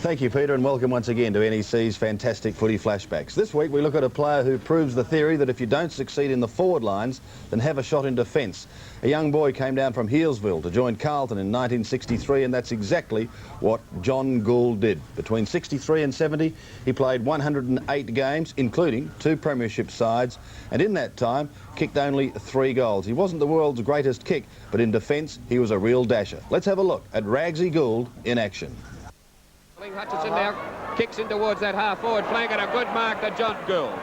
Thank you, Peter, and welcome once again to NEC's fantastic footy flashbacks. This week we look at a player who proves the theory that if you don't succeed in the forward lines, then have a shot in defence. A young boy came down from Healesville to join Carlton in 1963, and that's exactly what John Goold did. Between 63 and 70, he played 108 games, including 2 premiership sides, and in that time, kicked only 3 goals. He wasn't the world's greatest kick, but in defence, he was a real dasher. Let's have a look at Ragsy Goold in action. Hutchison now kicks in towards that half-forward flank, and a good mark to John Goold.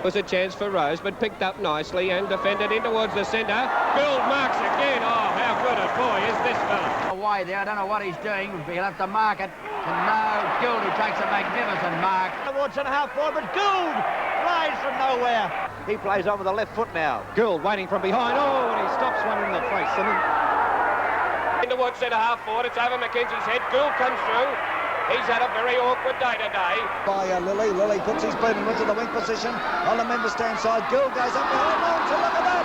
Was a chance for Rose, but picked up nicely and defended in towards the centre. Goold marks again. Oh, how good a boy is this fella. Away there, I don't know what he's doing. He'll have to mark it. And no, Goold, who takes a magnificent mark. Towards the half-forward, but Goold flies from nowhere. He plays on with the left foot now. Goold waiting from behind. Oh, and he stops one in the face. And then in towards centre half forward, it's over Mackenzie's head. Goold comes through. He's had a very awkward day today. By Lilly. Lilly puts his boot into the wing position on the member stand side. Goold goes up behind Long. Look at that.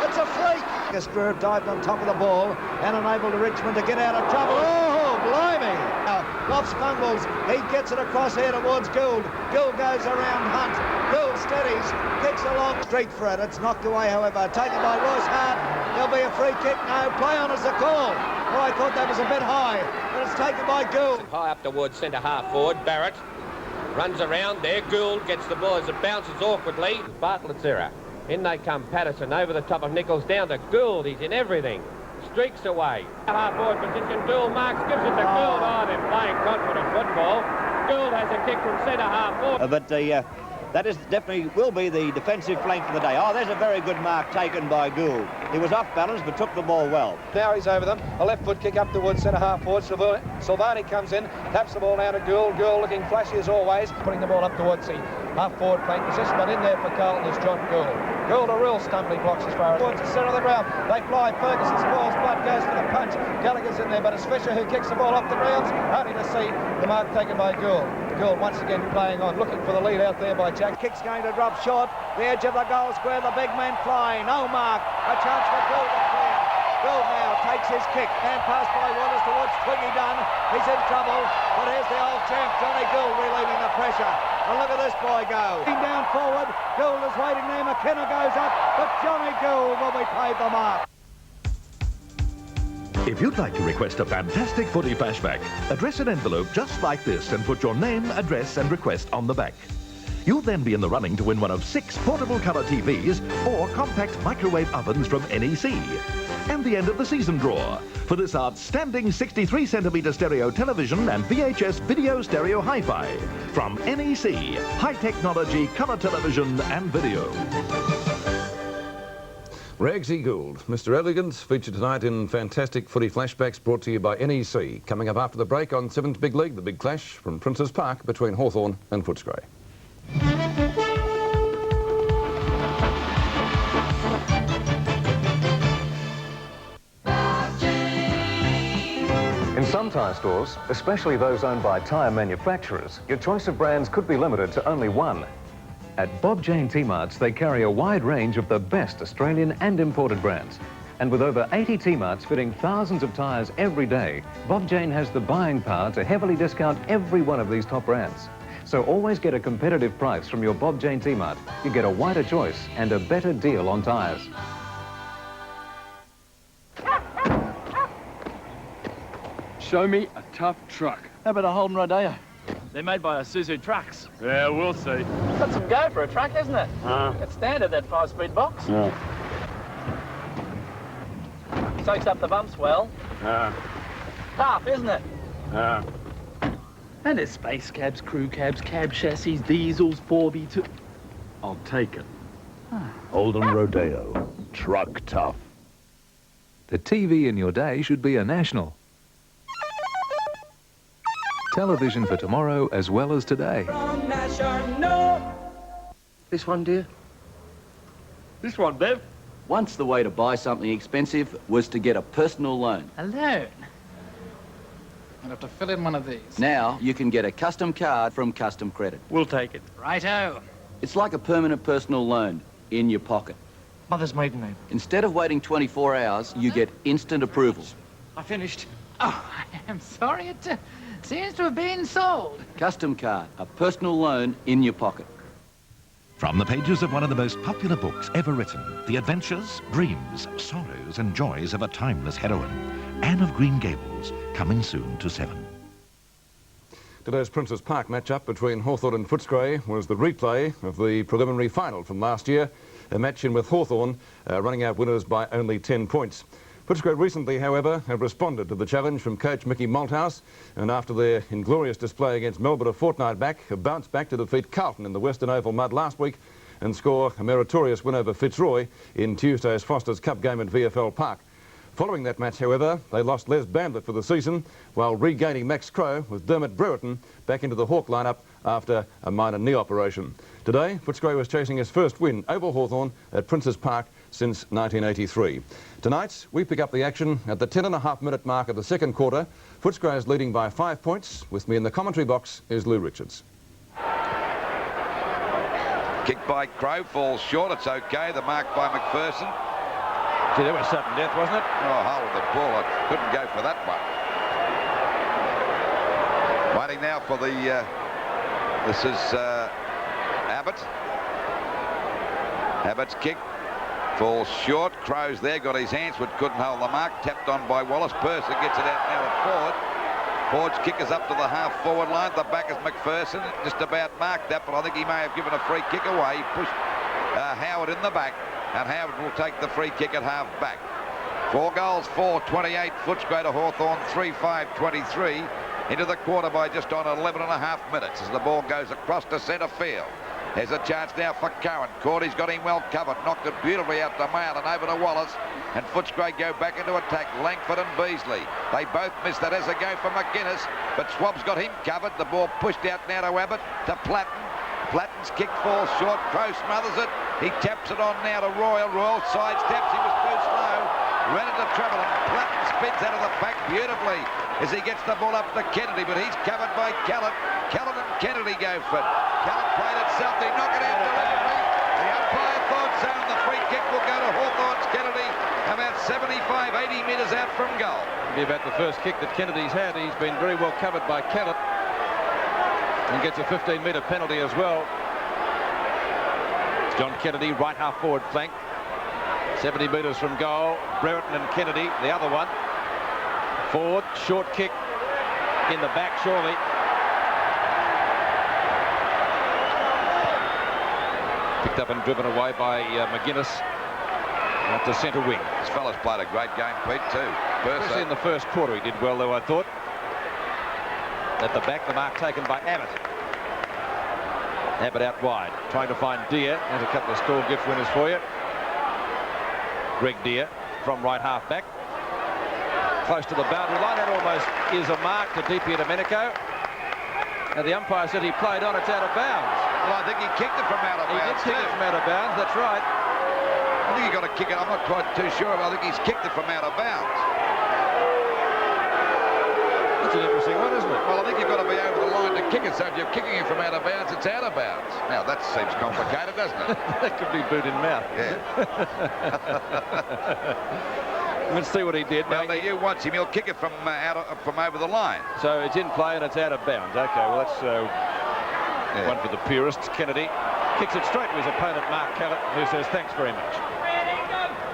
It's a freak. Gasper dived on top of the ball and enabled Richmond to get out of trouble. Oh, blimey. Now, Lofts fumbles. He gets it across here towards Goold. Goold goes around Hunt. Goold steadies, kicks along straight for it. It's knocked away, however. Taken by Royce Hart. There'll be a free kick. No, play on is the call. Oh, I thought that was a bit high, but it's taken by Goold. High up towards centre half forward. Barrett runs around there. Goold gets the ball as it bounces awkwardly. Bartlett's error. In they come Patterson over the top of Nichols down to Goold. He's in everything. Streaks away. Half forward position. Goold marks, gives it to Goold. Oh, they're playing confident football. Goold has a kick from centre half forward. But that is definitely will be the defensive flank for the day. Oh, there's a very good mark taken by Goold. He was off balance but took the ball well. Now he's over them. A left foot kick up towards centre half forward. Silvani comes in, taps the ball down to Goold. Goold looking flashy as always, putting the ball up towards the half forward flank position. But in there for Carlton is John Goold. Goold a real stumbling blocks as far as towards the centre of the ground. They fly. Ferguson scores. Blood goes for the punch. Gallagher's in there, but it's Fisher who kicks the ball off the grounds. Only to see the mark taken by Goold. Goold once again playing on, looking for the lead out there by Jack. Kick's going to drop short. The edge of the goal square. The big man flying. No mark. A chance for Goold to clear. Goold now takes his kick. Hand pass by Waters towards Twiggy Dunn. He's in trouble. But here's the old champ, Johnny Goold, relieving the pressure. And look at this boy go. Down forward. Goold is waiting there. McKenna goes up. But Johnny Goold will be paid the mark. If you'd like to request a fantastic footy flashback, address an envelope just like this and put your name, address and request on the back. You'll then be in the running to win one of 6 portable colour TVs or compact microwave ovens from NEC. And the end of the season draw for this outstanding 63cm stereo television and VHS video stereo hi-fi from NEC, high technology colour television and video. Ragsy Goold, Mr. Elegance, featured tonight in fantastic footy flashbacks brought to you by NEC. Coming up after the break on 7th Big League, the big clash from Princes Park between Hawthorn and Footscray. In some tyre stores, especially those owned by tyre manufacturers, your choice of brands could be limited to only one. At Bob Jane T-Marts, they carry a wide range of the best Australian and imported brands. And with over 80 T-Marts fitting thousands of tyres every day, Bob Jane has the buying power to heavily discount every one of these top brands. So always get a competitive price from your Bob Jane T-Mart. You get a wider choice and a better deal on tyres. Show me a tough truck. How about a Holden Rodeo? They're made by Isuzu trucks. Yeah, we'll see. Got some go for a truck, isn't it? It's standard, that 5-speed box. Soaks up the bumps well. Tough, isn't it? And there's space cabs, crew cabs, cab chassis, diesels, 4x2. I'll take it. Holden Rodeo. Truck tough. The TV in your day should be a national. Television for tomorrow as well as today. This one, dear? This one, Bev? Once the way to buy something expensive was to get a personal loan. A loan? I'll have to fill in one of these. Now you can get a custom card from Custom Credit. We'll take it. Righto. It's like a permanent personal loan in your pocket. Mother's maiden name. Instead of waiting 24 hours, you get instant approval. I finished. Oh, I am sorry. It seems to have been sold. Custom Card, a personal loan in your pocket. From the pages of one of the most popular books ever written, the adventures, dreams, sorrows and joys of a timeless heroine, Anne of Green Gables, coming soon to 7. Today's Princes Park match-up between Hawthorn and Footscray was the replay of the preliminary final from last year, a match in with Hawthorn running out winners by only 10 points. Footscray recently, however, have responded to the challenge from coach Mickey Malthouse, and after their inglorious display against Melbourne a fortnight back, have bounced back to defeat Carlton in the Western Oval mud last week and score a meritorious win over Fitzroy in Tuesday's Foster's Cup game at VFL Park. Following that match, however, they lost Les Bandlett for the season, while regaining Max Crowe with Dermot Brereton back into the Hawk lineup after a minor knee operation. Today, Footscray was chasing his first win over Hawthorn at Princes Park since 1983. Tonight, we pick up the action at the 10.5-minute mark of the second quarter. Footscray is leading by 5 points. With me in the commentary box is Lou Richards. Kick by Crowe, falls short, it's okay. The mark by McPherson. Gee, that was sudden death, wasn't it? Oh, hold the ball. I couldn't go for that one. Waiting now for the... this is Abbott. Abbott's kick. Falls short. Crowe's there, got his hands, but couldn't hold the mark. Tapped on by Wallace. Purser gets it out now to Ford. Ford's kick is up to the half-forward line. The back is McPherson. Just about marked that, but I think he may have given a free kick away. He pushed Howard in the back, and Howard will take the free kick at half-back. 4 goals, 4-28. Footscray to Hawthorn, 3-5-23. Into the quarter by just on 11.5 minutes as the ball goes across to centre field. There's a chance now for Curran. Cordy's got him well covered. Knocked it beautifully out to Mail and over to Wallace. And Footscray go back into attack. Langford and Beasley. They both miss that as a go for McGuinness. But Schwab's got him covered. The ball pushed out now to Abbott. To Platten. Platten's kick falls short. Crowe smothers it. He taps it on now to Royal. Royal sidesteps. He was too slow. Ran into trouble. And Platten spins out of the pack beautifully as he gets the ball up to Kennedy. But he's covered by Callan. Callan and Kennedy go for it. Callan played it south. They knock it out deliberately. The umpire thought so, and the free kick will go to Hawthorn's Kennedy about 75, 80 metres out from goal. It'll be about the first kick that Kennedy's had. He's been very well covered by Callan and gets a 15-metre penalty as well. John Kennedy, right half-forward flank. 70 metres from goal. Brereton and Kennedy, the other one. Ford, short kick in the back, surely. Picked up and driven away by McGuinness out to centre wing. This fella's played a great game, Pete, too. Especially in the first quarter, he did well, though, I thought. At the back, the mark taken by Abbott. Abbott out wide, trying to find Deere. There's a couple of score gift winners for you. Greg Deere from right half back. Close to the boundary line. That almost is a mark to DP Domenico. And the umpire said he played on, it's out of bounds. Well, I think he kicked it from out of bounds. He did kick it from out of bounds, that's right. I think he got to kick it. I'm not quite too sure, but I think he's kicked it from out of bounds. That's an interesting one, isn't it? Well, I think if got to be over the line to kick it. So if you're kicking it from out of bounds, it's out of bounds. Now, that seems complicated, doesn't it? That could be boot in mouth. Yeah. Let's see what he did. Well, now you watch him. He'll kick it from over the line. So it's in play and it's out of bounds. Okay, well, that's one for the purists. Kennedy kicks it straight to his opponent, Mark Callett, who says, thanks very much.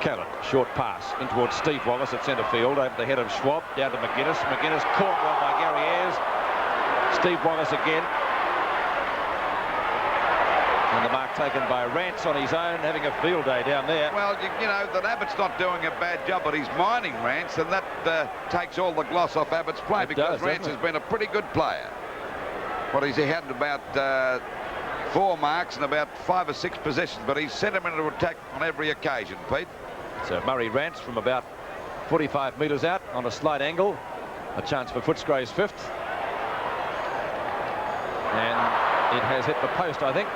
Callett, short pass in towards Steve Wallace at centre field, over the head of Schwab, down to McGuinness. McGuinness caught well by Gary Ayres. Steve Wallace again. And the mark taken by Rance on his own, having a field day down there. Well, you know, that Abbott's not doing a bad job, but he's mining Rance, and that takes all the gloss off Abbott's play, because Rance has been a pretty good player. What he had about 4 marks and about 5 or 6 possessions, but he's sent him into attack on every occasion, Pete. So Murray Rance from about 45 metres out on a slight angle. A chance for Footscray's 5th. And it has hit the post, I think.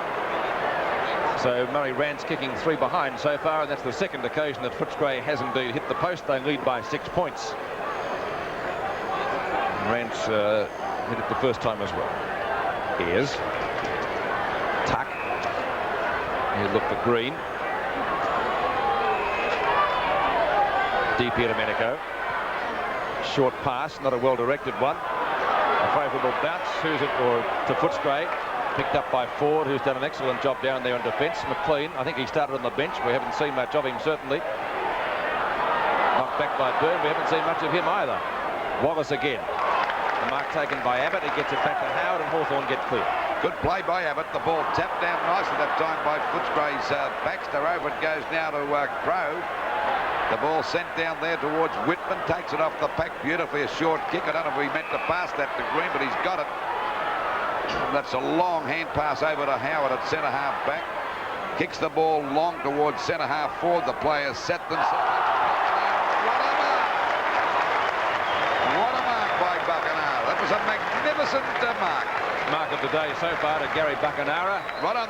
So Murray Rance kicking 3 behind so far, and that's the second occasion that Footscray has indeed hit the post. They lead by 6 points. Rance hit it the first time as well. Here's Tuck. He'll look for Green. Deep here to Domenico. Short pass, not a well-directed one. A favourable bounce. To Footscray. Picked up by Ford, who's done an excellent job down there in defence. McLean, I think he started on the bench. We haven't seen much of him, certainly. Knocked back by Byrne. We haven't seen much of him either. Wallace again. The mark taken by Abbott. He gets it back to Howard, and Hawthorn get clear. Good play by Abbott. The ball tapped down nicely that time by Footscray's Baxter. Over it goes now to Crow. The ball sent down there towards Whitman. Takes it off the pack beautifully. A short kick. I don't know if he meant to pass that to Green, but he's got it. That's a long hand pass over to Howard at centre half back. Kicks the ball long towards centre half forward. The players set themselves. What a mark by Buckenara. That was a magnificent mark. Mark of the day so far to Gary Buckenara. Right on.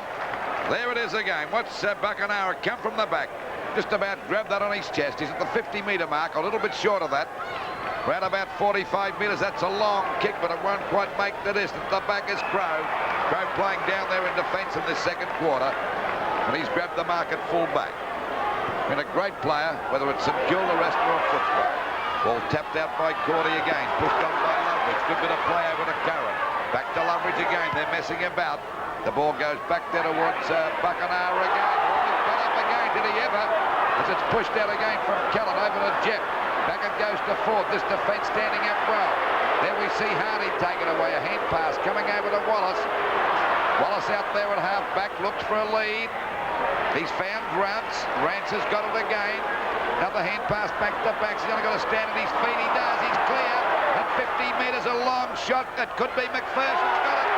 There it is again. Watch Buckenara come from the back. Just about grabbed that on his chest. He's at the 50-metre mark, a little bit short of that. Around about 45 metres. That's a long kick, but it won't quite make the distance. The back is Crow. Crow playing down there in defence in this second quarter. And he's grabbed the mark at full back. Been a great player, whether it's St Kilda, Leicester or Footscray. Ball tapped out by Cordy again. Pushed on by Loveridge. Good bit of play over to Curran. Back to Loveridge again. They're messing about. The ball goes back there towards Buckenara again. Oh, he's got up again. Did he ever? As it's pushed out again from Kellen over to Jeff. Back it goes to Ford. This defence standing up well. There we see Hardy take it away. A hand pass coming over to Wallace. Wallace out there at half back. Looks for a lead. He's found Rance. Rance has got it again. Another hand pass back to backs. He's only got to stand on his feet. He does. He's clear. At 50 metres, a long shot. That could be McPherson's got it.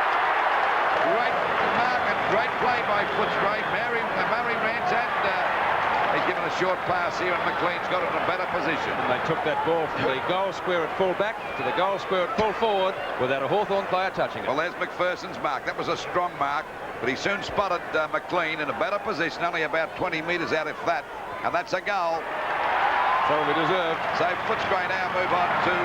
Great mark and great play by Footscray. Murray Rance and he's given a short pass here, and McLean's got it in a better position. And they took that ball from the goal square at full back to the goal square at full forward without a Hawthorn player touching it. Well, there's McPherson's mark. That was a strong mark, but he soon spotted McLean in a better position, only about 20 metres out, if that. And that's a goal. Probably deserved. So Footscray now move on to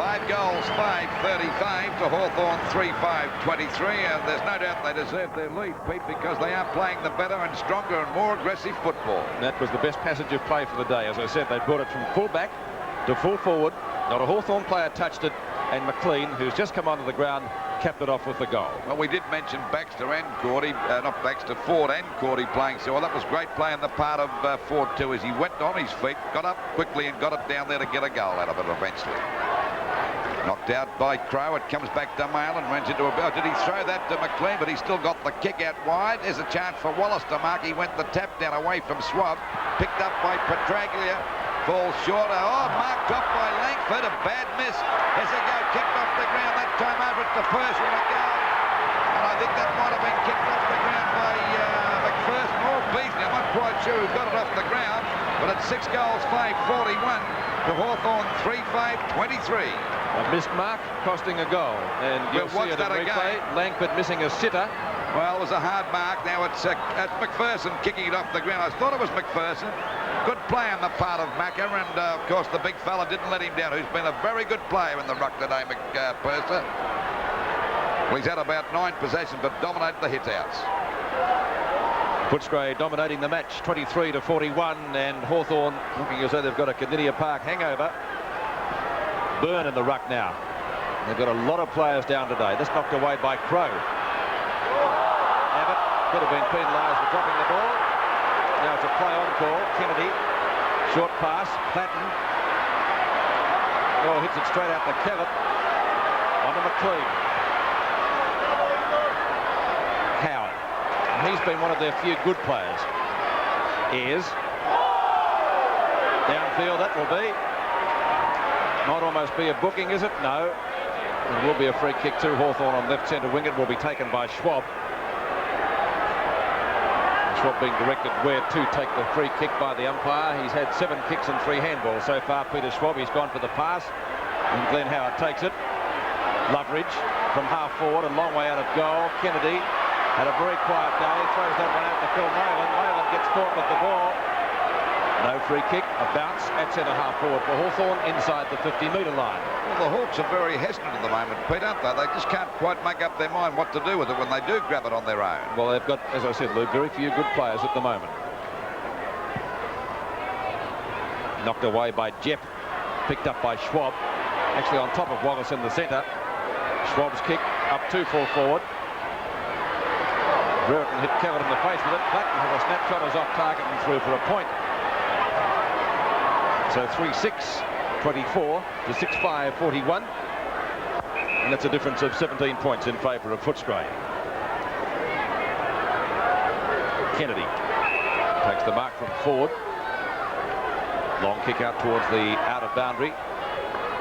5 goals, 5-35 to Hawthorn 3-5-23, and there's no doubt they deserve their lead, Pete, because they are playing the better and stronger and more aggressive football. That was the best passage of play for the day. As I said, they brought it from full back to full forward. Not a Hawthorn player touched it, and McLean, who's just come onto the ground, capped it off with the goal. Well, we did mention Baxter and Cordy, not Baxter, Ford and Cordy playing, so well, that was great play on the part of Ford too, as he went on his feet, got up quickly and got it down there to get a goal out of it eventually. Knocked out by Crow. It comes back to Mail and runs into a bell. Did he throw that to McLean? But he still got the kick out wide. There's a chance for Wallace to mark. He went the tap down away from Schwab. Picked up by Petraglia. Falls short. Oh, marked off by Langford. A bad miss. There's a go. Kicked off the ground. That time over to Purcell and a goal. And I think that might have been kicked off the ground by McPherson or Beasley. I'm not quite sure who got it off the ground. But it's 6 goals, 5-41 to Hawthorn 3-5-23. A missed mark costing a goal, and you'll see it in replay. Langford missing a sitter. Well, it was a hard mark. Now it's McPherson kicking it off the ground. I thought it was McPherson. Good play on the part of Macca, and of course the big fella didn't let him down, who's been a very good player in the ruck today, McPurser. Well, he's had about 9 possessions, but dominated the hit-outs. Footscray dominating the match, 23-41, and Hawthorn looking as though they've got a Kadinia Park hangover. Byrne in the ruck now. They've got a lot of players down today. This knocked away by Crow. Abbott could have been penalised for dropping the ball. Now it's a play-on call. Kennedy, short pass, Platten. Oh, hits it straight out to Kevin. On to McLean. Howard. He's been one of their few good players. Ayres. Downfield, that will be. Might almost be a booking, is it? No. It will be a free kick to Hawthorn on left centre wing. It will be taken by Schwab. Schwab being directed where to take the free kick by the umpire. He's had 7 kicks and 3 handballs so far, Peter Schwab. He's gone for the pass. And Glenn Howard takes it. Loveridge from half forward, a long way out of goal. Kennedy had a very quiet day, throws that one out to Phil Nolan. Nolan gets caught with the ball. No free kick, a bounce at centre half forward for Hawthorn inside the 50-metre line. Well, the Hawks are very hesitant at the moment, Pete, aren't they? They just can't quite make up their mind what to do with it when they do grab it on their own. Well, they've got, as I said, Lou, very few good players at the moment. Knocked away by Jepp, picked up by Schwab. Actually on top of Wallace in the centre. Schwab's kick up 2 full forward. Brereton hit Kevin in the face with it. Platten had a snapshot as off target and through for a point. So 3-6, 24 to 6-5, 41. And that's a difference of 17 points in favour of Footscray. Kennedy takes the mark from forward. Long kick out towards the outer boundary.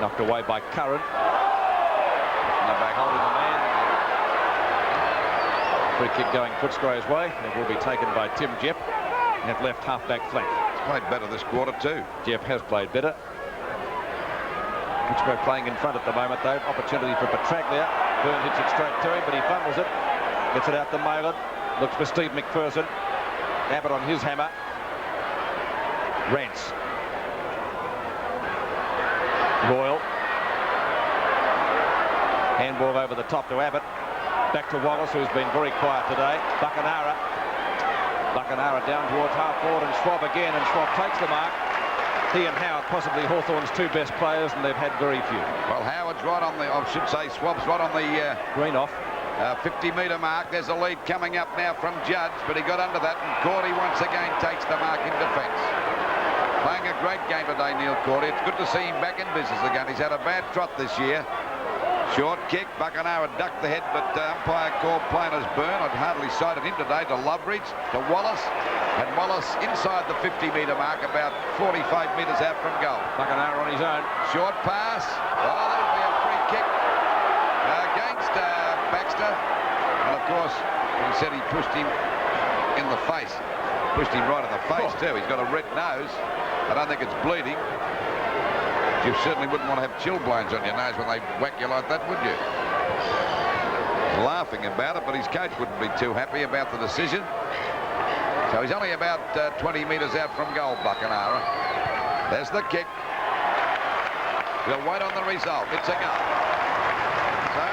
Knocked away by Curran. Now back holding the man. Free kick going Footscray's way. It will be taken by Tim Jepp at left half-back flank. He's played better this quarter too. Jeff has played better. Footscray playing in front at the moment though. Opportunity for Petraglia. Byrne hits it straight to him, but he fumbles it. Gets it out to Malin. Looks for Steve McPherson. Abbott on his hammer. Rance. Royal. Handball over the top to Abbott. Back to Wallace, who's been very quiet today. Buckenara down towards half forward, and Schwab again, and Schwab takes the mark. He and Howard, possibly Hawthorn's 2 best players, and they've had very few. Well, Howard's right on the, I should say Schwab's right on the green off. 50-metre mark. There's a lead coming up now from Judge, but he got under that, and Cordy once again takes the mark in defence. Playing a great game today, Neil Cordy. It's good to see him back in business again. He's had a bad trot this year. Short kick, Buckenara ducked the head, but umpire called plain as Byrne. I'd hardly sighted him today to Loveridge, to Wallace, and Wallace inside the 50-metre mark, about 45 metres out from goal. Buckenara on his own. Short pass. Oh, that'll be a free kick against Baxter. And of course, he said he pushed him in the face. Pushed him right in the face too. He's got a red nose. I don't think it's bleeding. You certainly wouldn't want to have chilblains on your nose when they whack you like that, would you? He's laughing about it, but his coach wouldn't be too happy about the decision. So he's only about 20 metres out from goal, Buckenara. There's the kick. We'll wait on the result. It's a goal. So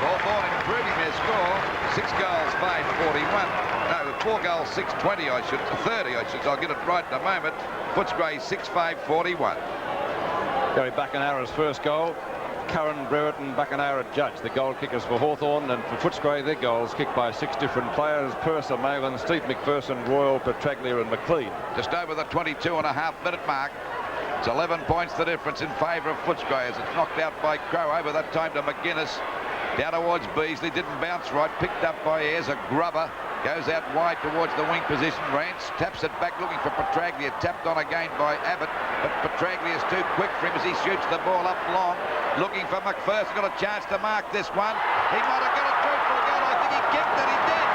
Hawthorn improving their score. 6 goals made, 41. No, 4 goals, 6-20, 30, I'll get it right in a moment. Footscray 6-5, 41. Gary Buckenara's first goal. Curran, Brereton, Buckenara, Judge, the goal kickers for Hawthorn, and for Footscray, their goals kicked by 6 different players: Purser, Malin, Steve McPherson, Royal, Petraglia and McLean. Just over the 22.5-minute mark. It's 11 points the difference in favour of Footscray as it's knocked out by Crow over that time to McGuinness. Down towards Beasley, didn't bounce right, picked up by Ayres, a grubber. Goes out wide towards the wing position. Rance taps it back looking for Petraglia. Tapped on again by Abbott, but Petraglia's too quick for him as he shoots the ball up long. Looking for McPherson. Got a chance to mark this one. He might have got it through for a goal. I think he kicked it. He did.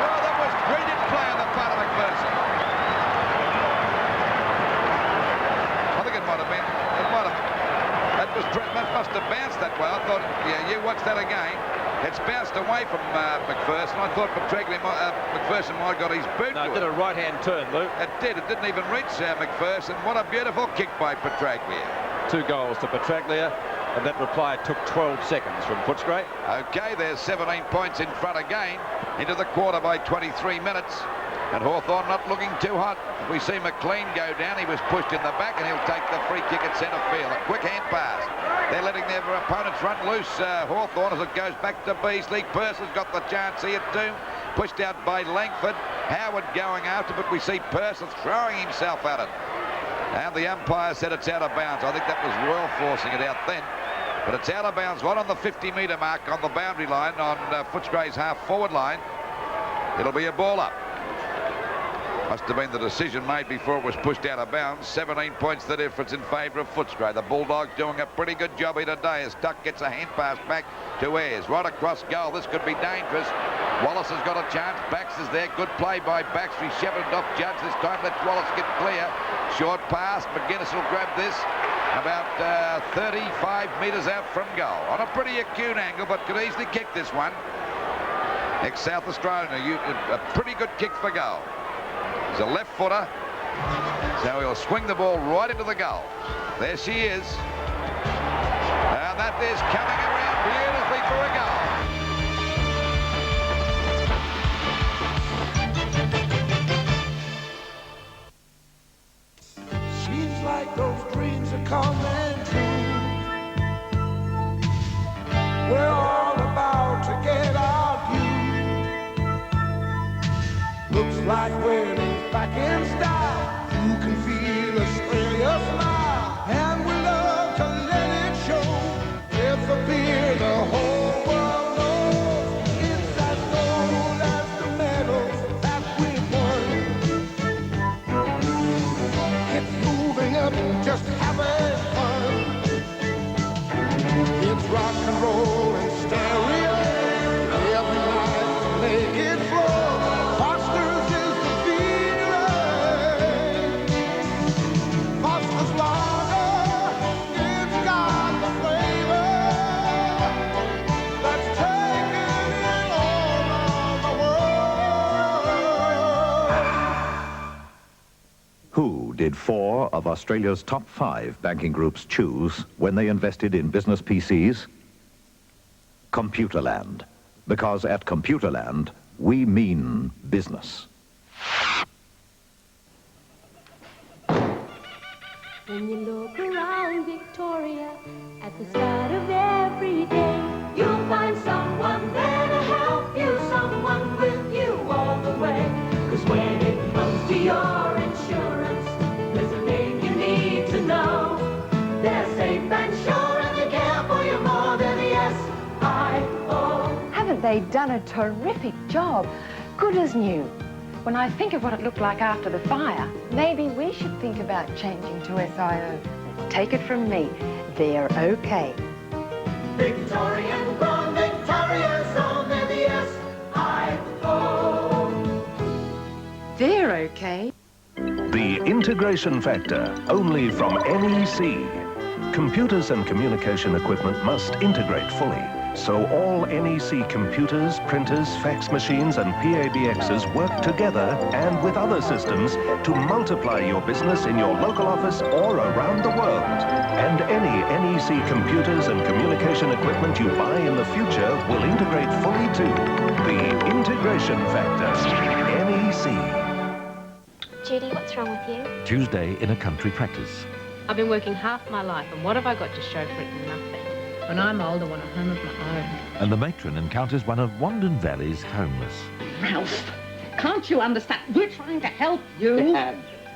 Oh, that was brilliant play on the part of McPherson. I think it might have been. That must have bounced that way. I thought, yeah, you watch that again. It It's bounced away from McPherson. I thought McPherson might have got his boot. No, it did a right-hand turn, Lou. It did. It didn't even reach McPherson. What a beautiful kick by Petraglia. 2 goals to Petraglia, and that reply took 12 seconds from Footscray. Okay, there's 17 points in front again. Into the quarter by 23 minutes. And Hawthorn not looking too hot. We see McLean go down. He was pushed in the back, and he'll take the free kick at centre field. A quick hand pass. They're letting their opponents run loose. Hawthorn as it goes back to Beasley. Purser's got the chance here too. Pushed out by Langford. Howard going after, but we see Purser throwing himself at it. And the umpire said it's out of bounds. I think that was Royal forcing it out then. But it's out of bounds, right on the 50-metre mark on the boundary line on Footscray's half-forward line. It'll be a ball up. Must have been the decision made before it was pushed out of bounds. 17 points the difference in favour of Footscray. The Bulldogs doing a pretty good job here today as Tuck gets a hand pass back to Ayres. Right across goal. This could be dangerous. Wallace has got a chance. Bax is there. Good play by Bax. He shepherded off Judge this time. Lets Wallace get clear. Short pass. McGuinness will grab this. About 35 metres out from goal. On a pretty acute angle, but could easily kick this one. Ex-South Australian. A pretty good kick for goal. He's a left footer, so he'll swing the ball right into the goal. There she is. And that is coming around beautifully for a goal. Seems like those dreams are coming true. We're all about to get our view. Looks like we're back in style. You can feel Australia smile, and we love to let it show. If the beer the whole world knows, it's as gold as the medals that we won. It's moving up, just having fun. It's rock and roll and stereo. Every night to make it flow. Who did 4 of Australia's top 5 banking groups choose when they invested in business PCs? Computerland. Because at Computerland, we mean business. When you look around Victoria at the start of every day, you'll find someone there to help you, someone with you all the way. 'Cause when it comes to your insurance, there's a name you need to know. They're safe and sure, and they care for you more than the SIO. Haven't they done a terrific job? Good as new. When I think of what it looked like after the fire, maybe we should think about changing to SIO. Take it from me, they're okay. Victorian born, Victoria's own, they're the SIO. They're okay. The integration factor, only from NEC. Computers and communication equipment must integrate fully. So all NEC computers, printers, fax machines and PABXs work together and with other systems to multiply your business in your local office or around the world. And any NEC computers and communication equipment you buy in the future will integrate fully too. The integration factor, NEC. Judy, what's wrong with you? Tuesday in a country practice. I've been working half my life, and what have I got to show for it? Nothing. When I'm old, I want a home of my own. And the matron encounters one of Wandon Valley's homeless. Ralph, can't you understand? We're trying to help you.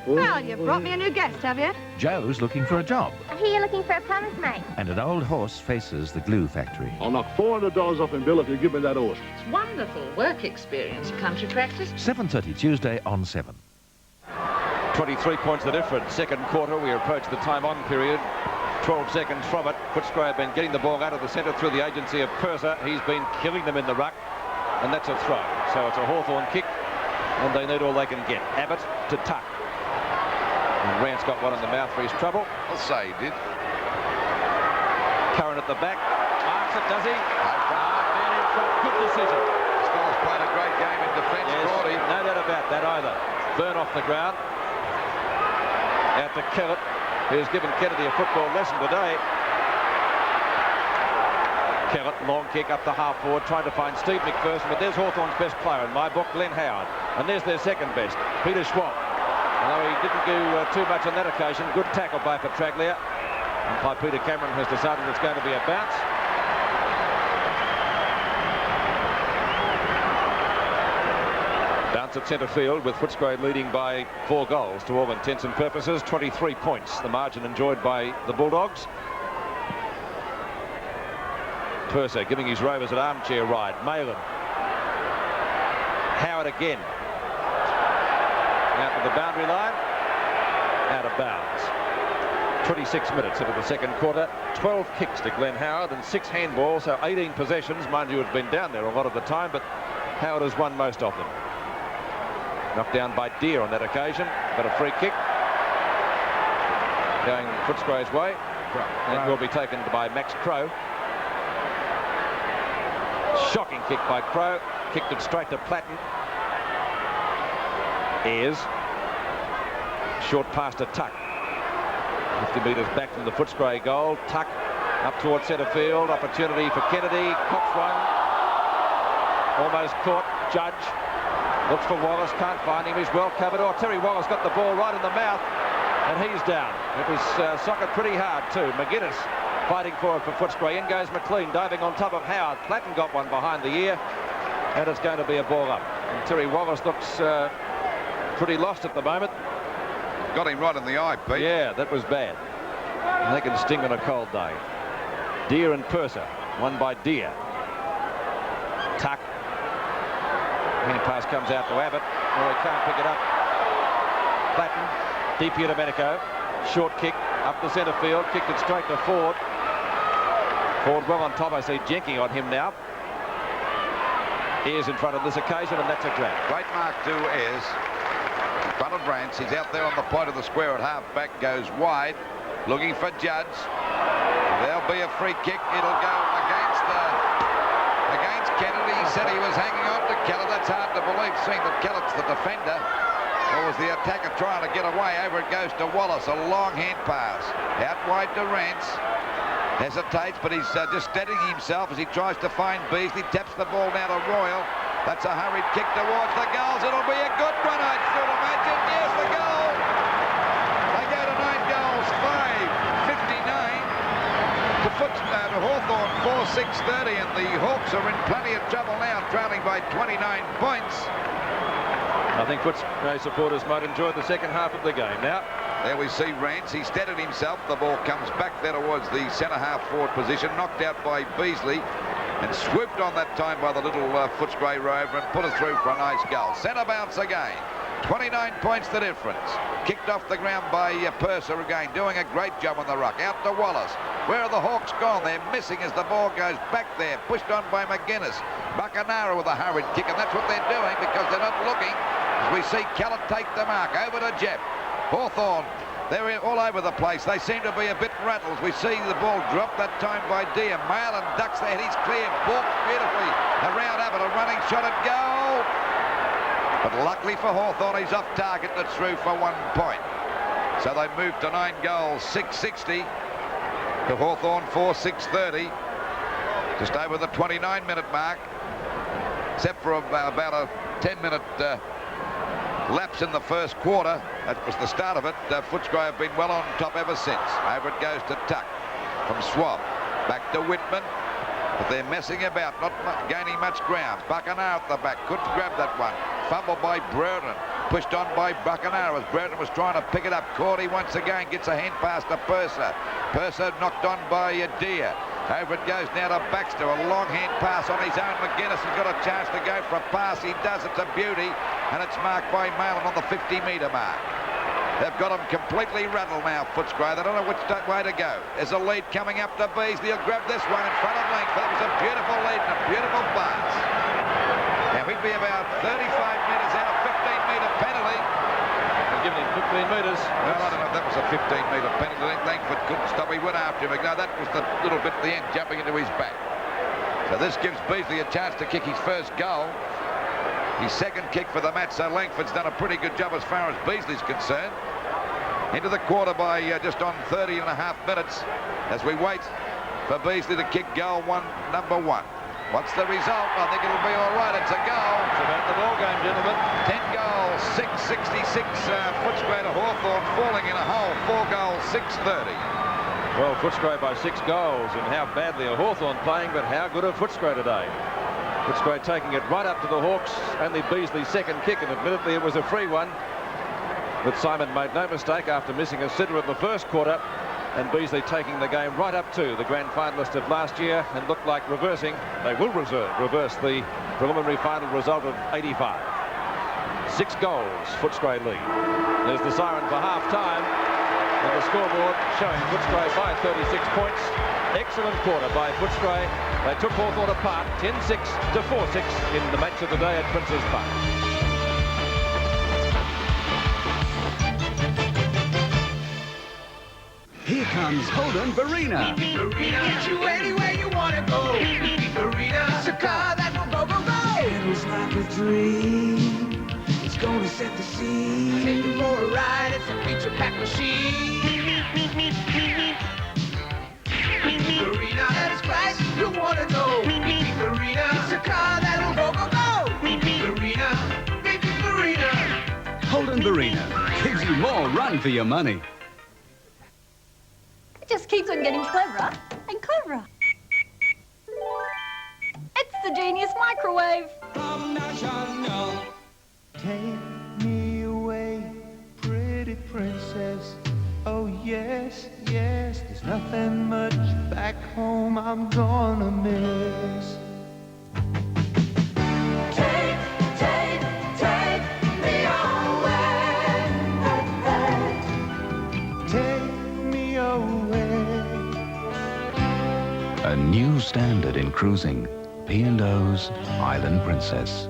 Well, you've brought me a new guest, have you? Joe's looking for a job. I hear you're looking for a plumber's mate. And an old horse faces the glue factory. I'll knock $400 off in bill if you give me that horse. It's wonderful work experience, country practice. 7:30 Tuesday on 7. 23 points the difference. Second quarter, we approach the time on period. 12 seconds from it. Footscray have been getting the ball out of the centre through the agency of Purser. He's been killing them in the ruck, and that's a throw. So it's a Hawthorn kick, and they need all they can get. Abbott to Tuck. And Rance got one in the mouth for his trouble. I'll say he did. Curran at the back. Marks it, does he? Been in Good decision. Still has played a great game in defence, Cordy. No doubt about that either. Burn off the ground. Out to Kilda, who's given Kennedy a football lesson today. Kilda, long kick up the half-forward, trying to find Steve McPherson, but there's Hawthorn's best player in my book, Glenn Howard. And there's their second best, Peter Schwab. Although he didn't do too much on that occasion, good tackle by Petraglia. And by Peter Cameron has decided it's going to be a bounce. Bounce at centre field with Footscray leading by 4 goals to all intents and purposes, 23 points, the margin enjoyed by the Bulldogs. Purser giving his Rovers an armchair ride. Malin. Howard again. Out to the boundary line. Out of bounds. 26 minutes into the second quarter. 12 kicks to Glenn Howard and 6 handballs, so 18 possessions. Mind you, had been down there a lot of the time, but Howard has won most of them. Knocked down by Deere on that occasion, but a free kick going Footscray's way. And will be taken by Max Crow. Shocking kick by Crow. Kicked it straight to Platten. Ayres. Short pass to Tuck. 50 metres back from the Footscray goal. Tuck up towards centre field. Opportunity for Kennedy. Cops one. Almost caught. Judge looks for Wallace. Can't find him. He's well covered. Oh, Terry Wallace got the ball right in the mouth. And he's down. It was socket pretty hard too. McGuinness fighting for it for Footscray. In goes McLean, diving on top of Howard. Platten got one behind the ear, and it's going to be a ball up. And Terry Wallace looks pretty lost at the moment. Got him right in the eye, Pete. Yeah, that was bad. And they can sting on a cold day. Deere and Purser, won by Deere. Tuck. Hand pass comes out to Abbott. Oh, he can't pick it up. Platten, deep here to Medico. Short kick up the centre field, kicked it straight to Ford. Ford well on top. I see Jenking on him now. Ayres in front of this occasion, and that's a grab. Great mark to Ayres. In front of Rance. He's out there on the point of the square at half back, goes wide, looking for Judge. There'll be a free kick. It'll go against Kennedy. He said he was hanging on to Keller. That's hard to believe, seeing that Keller's the defender. Or was the attacker trying to get away? Over it goes to Wallace. A long hand pass. Out wide to Rance. Hesitates, but he's just steadying himself as he tries to find Beasley. Taps the ball now to Royal. That's a hurried kick towards the goals. It'll be a good one, I should imagine. Yes, the goal. They go to 9 goals, 5:59 to Hawthorn, 4-6-30, and the Hawks are in plenty of trouble now, trailing by 29 points. I think Footscray supporters might enjoy the second half of the game now. There we see Rance. He steadied himself. The ball comes back there towards the centre-half forward position, knocked out by Beasley, and swooped on that time by the little Footscray rover and put it through for a nice goal. Centre bounce again. 29 points the difference. Kicked off the ground by Purser again, doing a great job on the ruck. Out to Wallace. Where are the Hawks gone? They're missing as the ball goes back there. Pushed on by McGuinness. Buckenara with a hurried kick, and that's what they're doing because they're not looking. As we see Kellett take the mark. Over to Jeff. Hawthorn. They're all over the place. They seem to be a bit rattled. We see the ball drop that time by Deere. Malin ducks the head. He's clear. Balked beautifully around Abbott. A running shot at goal. But luckily for Hawthorn, he's off target. That's through for 1 point. So they move to 9 goals, 660 to Hawthorn, 4-6-30. Just over the 29-minute mark, except for about a 10-minute lapse in the first quarter. That was the start of it. Footscray have been well on top ever since. Over it goes to Tuck from Schwab. Back to Whitman. But they're messing about, not gaining much ground. Buckenara at the back, couldn't grab that one. Fumble by Brereton, pushed on by Buckenara as Brereton was trying to pick it up. Cordy once again gets a hand pass to Purser. Purser knocked on by Deere. Over it goes now to Baxter, a long hand pass on his own. McGuinness has got a chance to go for a pass. He does, it's a beauty, and it's marked by Malin on the 50-metre mark. They've got them completely rattled now, Footscray. They don't know which way to go. There's a lead coming up to Beasley. He'll grab this one in front of Length. That was a beautiful lead and a beautiful pass. Now he'd be about 35 metres out, 15-metre penalty. They're giving him 15 metres. Well, I don't know if that was a 15-metre penalty. Langford couldn't stop. He went after him. No, that was the little bit at the end, jumping into his back. So this gives Beasley a chance to kick his first goal. His second kick for the match, so Langford's done a pretty good job as far as Beasley's concerned. Into the quarter by just on 30 and a half minutes as we wait for Beasley to kick goal number one. What's the result? I think it'll be all right. It's a goal. It's about the ball game, gentlemen. 10 goals, 666 Footscray to Hawthorn, falling in a hole. 4 goals, 630. Well, Footscray by 6 goals, and how badly are Hawthorn playing, but how good are Footscray today? Footscray taking it right up to the Hawks. Only Beasley's second kick, and admittedly it was a free one. But Simon made no mistake after missing a sitter in the first quarter, and Beasley taking the game right up to the grand finalist of last year, and looked like reversing. They will reverse the preliminary final result of 85. 6 goals, Footscray lead. There's the siren for half-time, and the scoreboard showing Footscray by 36 points. Excellent quarter by Footscray. They took Hawthorn apart 10-6 to 4-6 in the match of the day at Princes Park. Here comes Holden Barina. Get you anywhere you want to go. It's a car that will go, go, go. Feels like a dream. It's going to set the scene. Take you for a ride. It's a feature-packed machine. Barina, that's right. You want to know. Barina, it's a car that will go, go, go. Barina, baby Barina. Holden Barina gives you more run for your money. Just keeps on getting cleverer and cleverer. It's the genius microwave. Take me away, pretty princess. Oh yes, yes, there's nothing much back home I'm gonna miss. Take me away. Take me away. A new standard in cruising. P&O's Island Princess.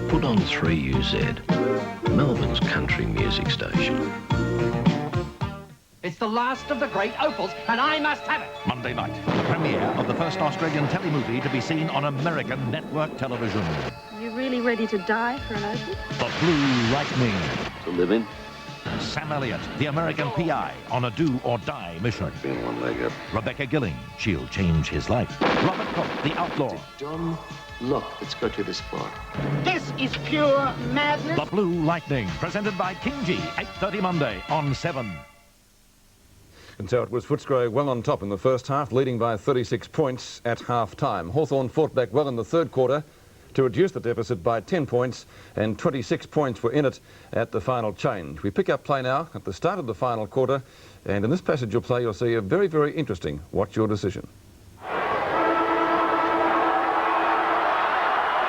Put on 3UZ, Melbourne's country music station. It's the last of the great opals, and I must have it. Monday night, the premiere of the first Australian telemovie to be seen on American network television. You really ready to die for an opal? The Blue Lightning. To live in? Sam Elliott, the American PI, on a do-or-die mission. Been one leg up. Rebecca Gilling, she'll change his life. Robert Cook, the outlaw. Dumb luck that's got you this far. This is pure madness. The Blue Lightning, presented by King G, 8:30 Monday on 7. And so it was Footscray well on top in the first half, leading by 36 points at half-time. Hawthorn fought back well in the third quarter to reduce the deficit by 10 points, and 26 points were in it at the final change. We pick up play now at the start of the final quarter, and in this passage you'll play, you'll see a very, very interesting What's Your Decision?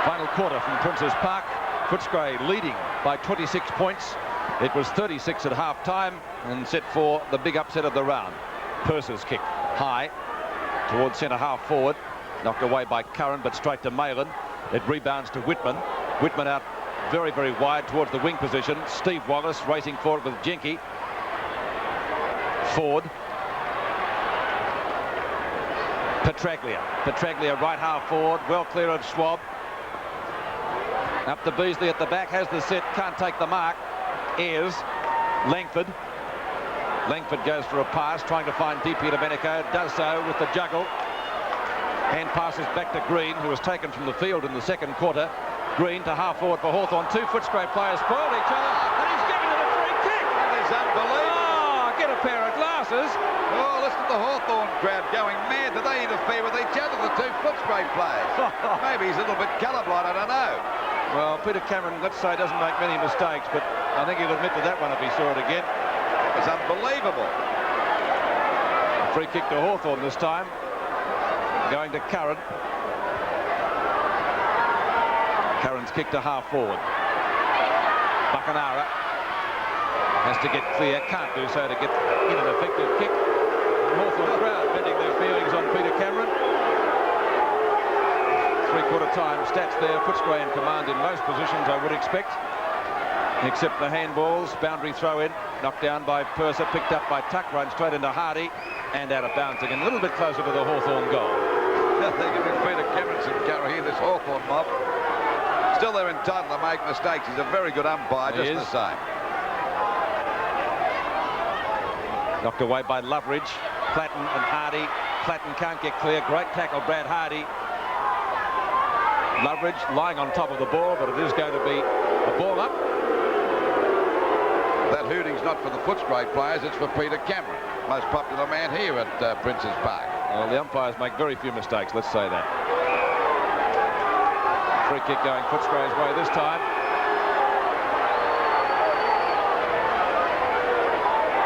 Final quarter from Princes Park. Footscray leading by 26 points. It was 36 at half-time and set for the big upset of the round. Purser's kick high towards centre-half forward. Knocked away by Curran, but straight to Malin. It rebounds to Whitman. Whitman out very, very wide towards the wing position. Steve Wallace racing forward with Jenke. Ford. Petraglia. Petraglia right half forward. Well clear of Schwab. Up to Beasley at the back. Has the set. Can't take the mark. Ayres. Langford. Langford goes for a pass, trying to find DP Domenico. Does so with the juggle. And passes back to Green, who was taken from the field in the second quarter. Green to half forward for Hawthorn. 2 Footscray players spoiled each other, and he's given it a free kick. That is unbelievable. Oh, get a pair of glasses. Oh, listen to the Hawthorn crowd going mad. Do they interfere with each other, the 2 Footscray players? Maybe he's a little bit colourblind, I don't know. Well, Peter Cameron, let's say, doesn't make many mistakes, but I think he'll admit to that one if he saw it again. It was unbelievable. A free kick to Hawthorn this time. Going to Curran. Curran's kick to half forward. Buchanara has to get clear, can't do so to get in an effective kick. Hawthorn crowd bending their feelings on Peter Cameron. Three-quarter time stats there. Footscray in command in most positions, I would expect. Except the handballs. Boundary throw in. Knocked down by Purser. Picked up by Tuck. Run straight into Hardy. And out of bounds again. A little bit closer to the Hawthorn goal. They're giving Peter Cameron some carry here, this Hawthorn mob. Still, they're entitled to make mistakes. He's a very good umpire, just the same. Knocked away by Loveridge. Platten and Hardy. Platten can't get clear. Great tackle, Brad Hardy. Loveridge lying on top of the ball, but it is going to be a ball up. That hooting's not for the Footscray players, it's for Peter Cameron, most popular man here at Princes Park. Well, the umpires make very few mistakes, let's say that. Free kick going Footscray's way this time.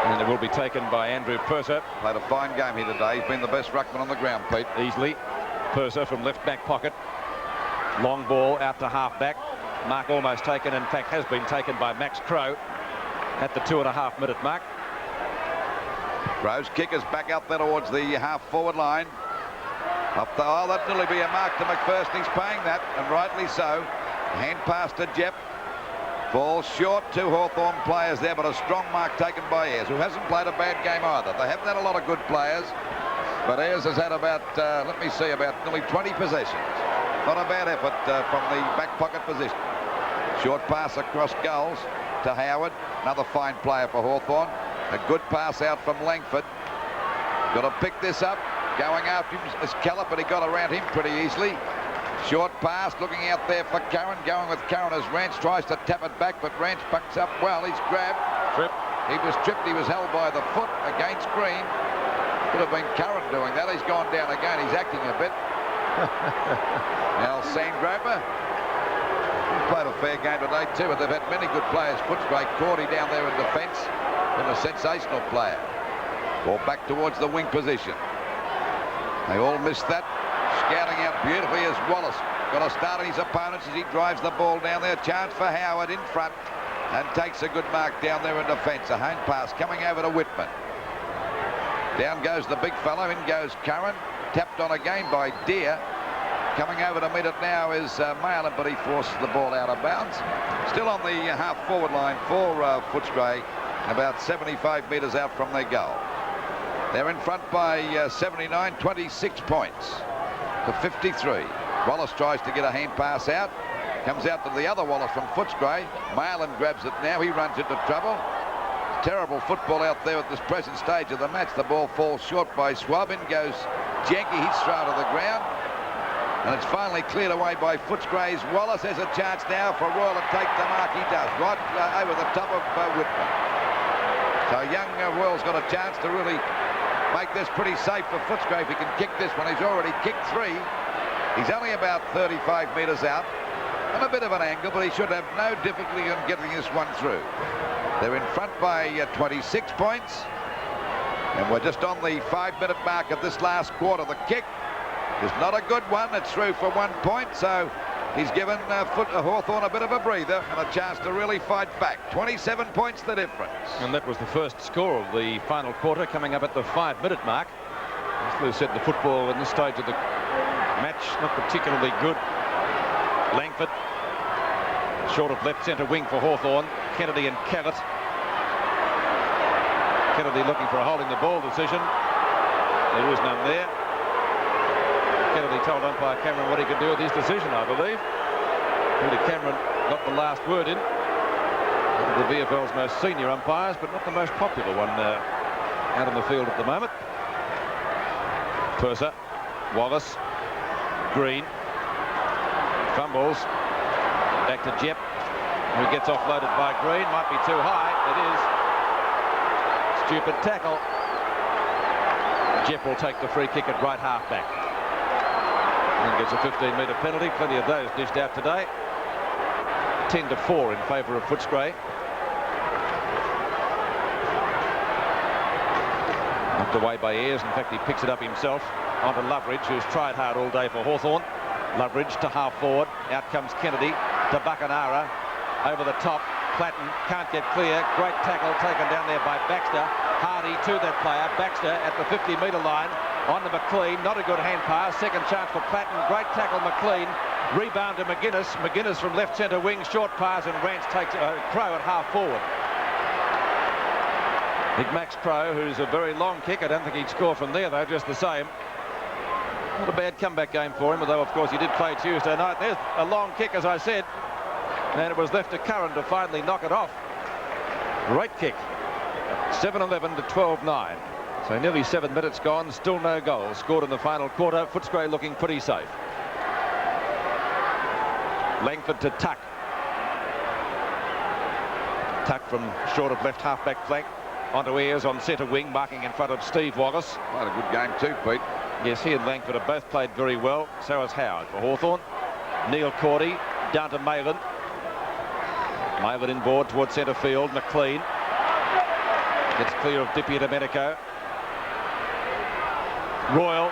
And it will be taken by Andrew Purser. Played a fine game here today. He's been the best ruckman on the ground, Pete. Easily. Purser from left back pocket. Long ball out to half back. Mark almost taken, in fact has been taken by Max Crowe at the 2.5 minute mark. Crowe's kick is back out there towards the half-forward line. Up the, oh, that'd nearly be a mark to McPherson. He's paying that, and rightly so. Hand pass to Jepp. Ball short, two Hawthorn players there, but a strong mark taken by Ayres, who hasn't played a bad game either. They haven't had a lot of good players, but Ayres has had about, let me see, about nearly 20 possessions. Not a bad effort from the back pocket position. Short pass across goals to Howard. Another fine player for Hawthorn. A good pass out from Langford. Got to pick this up. Going after him is Keller, but he got around him pretty easily. Short pass, looking out there for Curran. Going with Curran as Rance tries to tap it back, but Rance bucks up well. He's grabbed. Trip. He was tripped. He was held by the foot against Green. Could have been Curran doing that. He's gone down again. He's acting a bit. Now Sandgroper played a fair game today too, but they've had many good players. Footscray, Cordy down there in defence, and a sensational player. Ball back towards the wing position. They all missed that. Scouting out beautifully is Wallace. Got to start on his opponents as he drives the ball down there. Chance for Howard in front and takes a good mark down there in defence. A hand pass coming over to Whitman. Down goes the big fellow. In goes Curran. Tapped on again by Deere. Coming over to meet it now is Malin, but he forces the ball out of bounds. Still on the half-forward line for Footscray, about 75 metres out from their goal. They're in front by 79, 26 points to 53. Wallace tries to get a hand pass out. Comes out to the other Wallace from Footscray. Malin grabs it now. He runs into trouble. Terrible football out there at this present stage of the match. The ball falls short by Swab. In goes Jenke. He's thrown to the ground. And it's finally cleared away by Footscray's. Wallace has a chance now for Royal to take the mark. He does, right over the top of Whitman. So young Royal's got a chance to really make this pretty safe for Footscray if he can kick this one. He's already kicked 3. He's only about 35 metres out. On a bit of an angle, but he should have no difficulty in getting this one through. They're in front by 26 points. And we're just on the 5-minute mark of this last quarter. The kick is not a good one. It's through for 1 point, so he's given Hawthorn a bit of a breather and a chance to really fight back. 27 points the difference. And that was the first score of the final quarter, coming up at the 5-minute mark. As Lou said, the football in this stage of the match not particularly good. Langford, short of left centre wing for Hawthorn. Kennedy and Kellett. Kennedy looking for a holding the ball decision. There is none there. Kennedy told umpire Cameron what he could do with his decision, I believe. Peter Cameron got the last word in. One of the VFL's most senior umpires, but not the most popular one out on the field at the moment. Purser, Wallace, Green, fumbles, back to Jepp, who gets offloaded by Green. Might be too high. It is. Stupid tackle. Jepp will take the free kick at right half back. And gets a 15-metre penalty. Plenty of those dished out today. 10-4 in favour of Footscray. Knocked away by Ayres. In fact, he picks it up himself onto Loveridge, who's tried hard all day for Hawthorn. Loveridge to half forward. Out comes Kennedy to Buchanara. Over the top. Platten can't get clear. Great tackle taken down there by Baxter. Hardy to that player. Baxter at the 50-metre line. On to McLean. Not a good hand pass. Second chance for Platten. Great tackle, McLean. Rebound to McGuinness. McGuinness from left centre wing. Short pass, and Rance takes Crow at half forward. I think Max Crow, who's a very long kick. I don't think he'd score from there, though, just the same. Not a bad comeback game for him, although, of course, he did play Tuesday night. There's a long kick, as I said. And it was left to Curran to finally knock it off. Great kick. 7-11 to 12-9. So nearly 7 minutes gone, still no goals scored in the final quarter. Footscray looking pretty safe. Langford to Tuck. Tuck from short of left half-back flank. Onto Ayres on centre wing, marking in front of Steve Wallace. Quite a good game too, Pete. Yes, he and Langford have both played very well. So has Howard for Hawthorn. Neil Cordy down to Malin. Malin inboard towards centre field. McLean gets clear of Dippy and Domenico. Royal,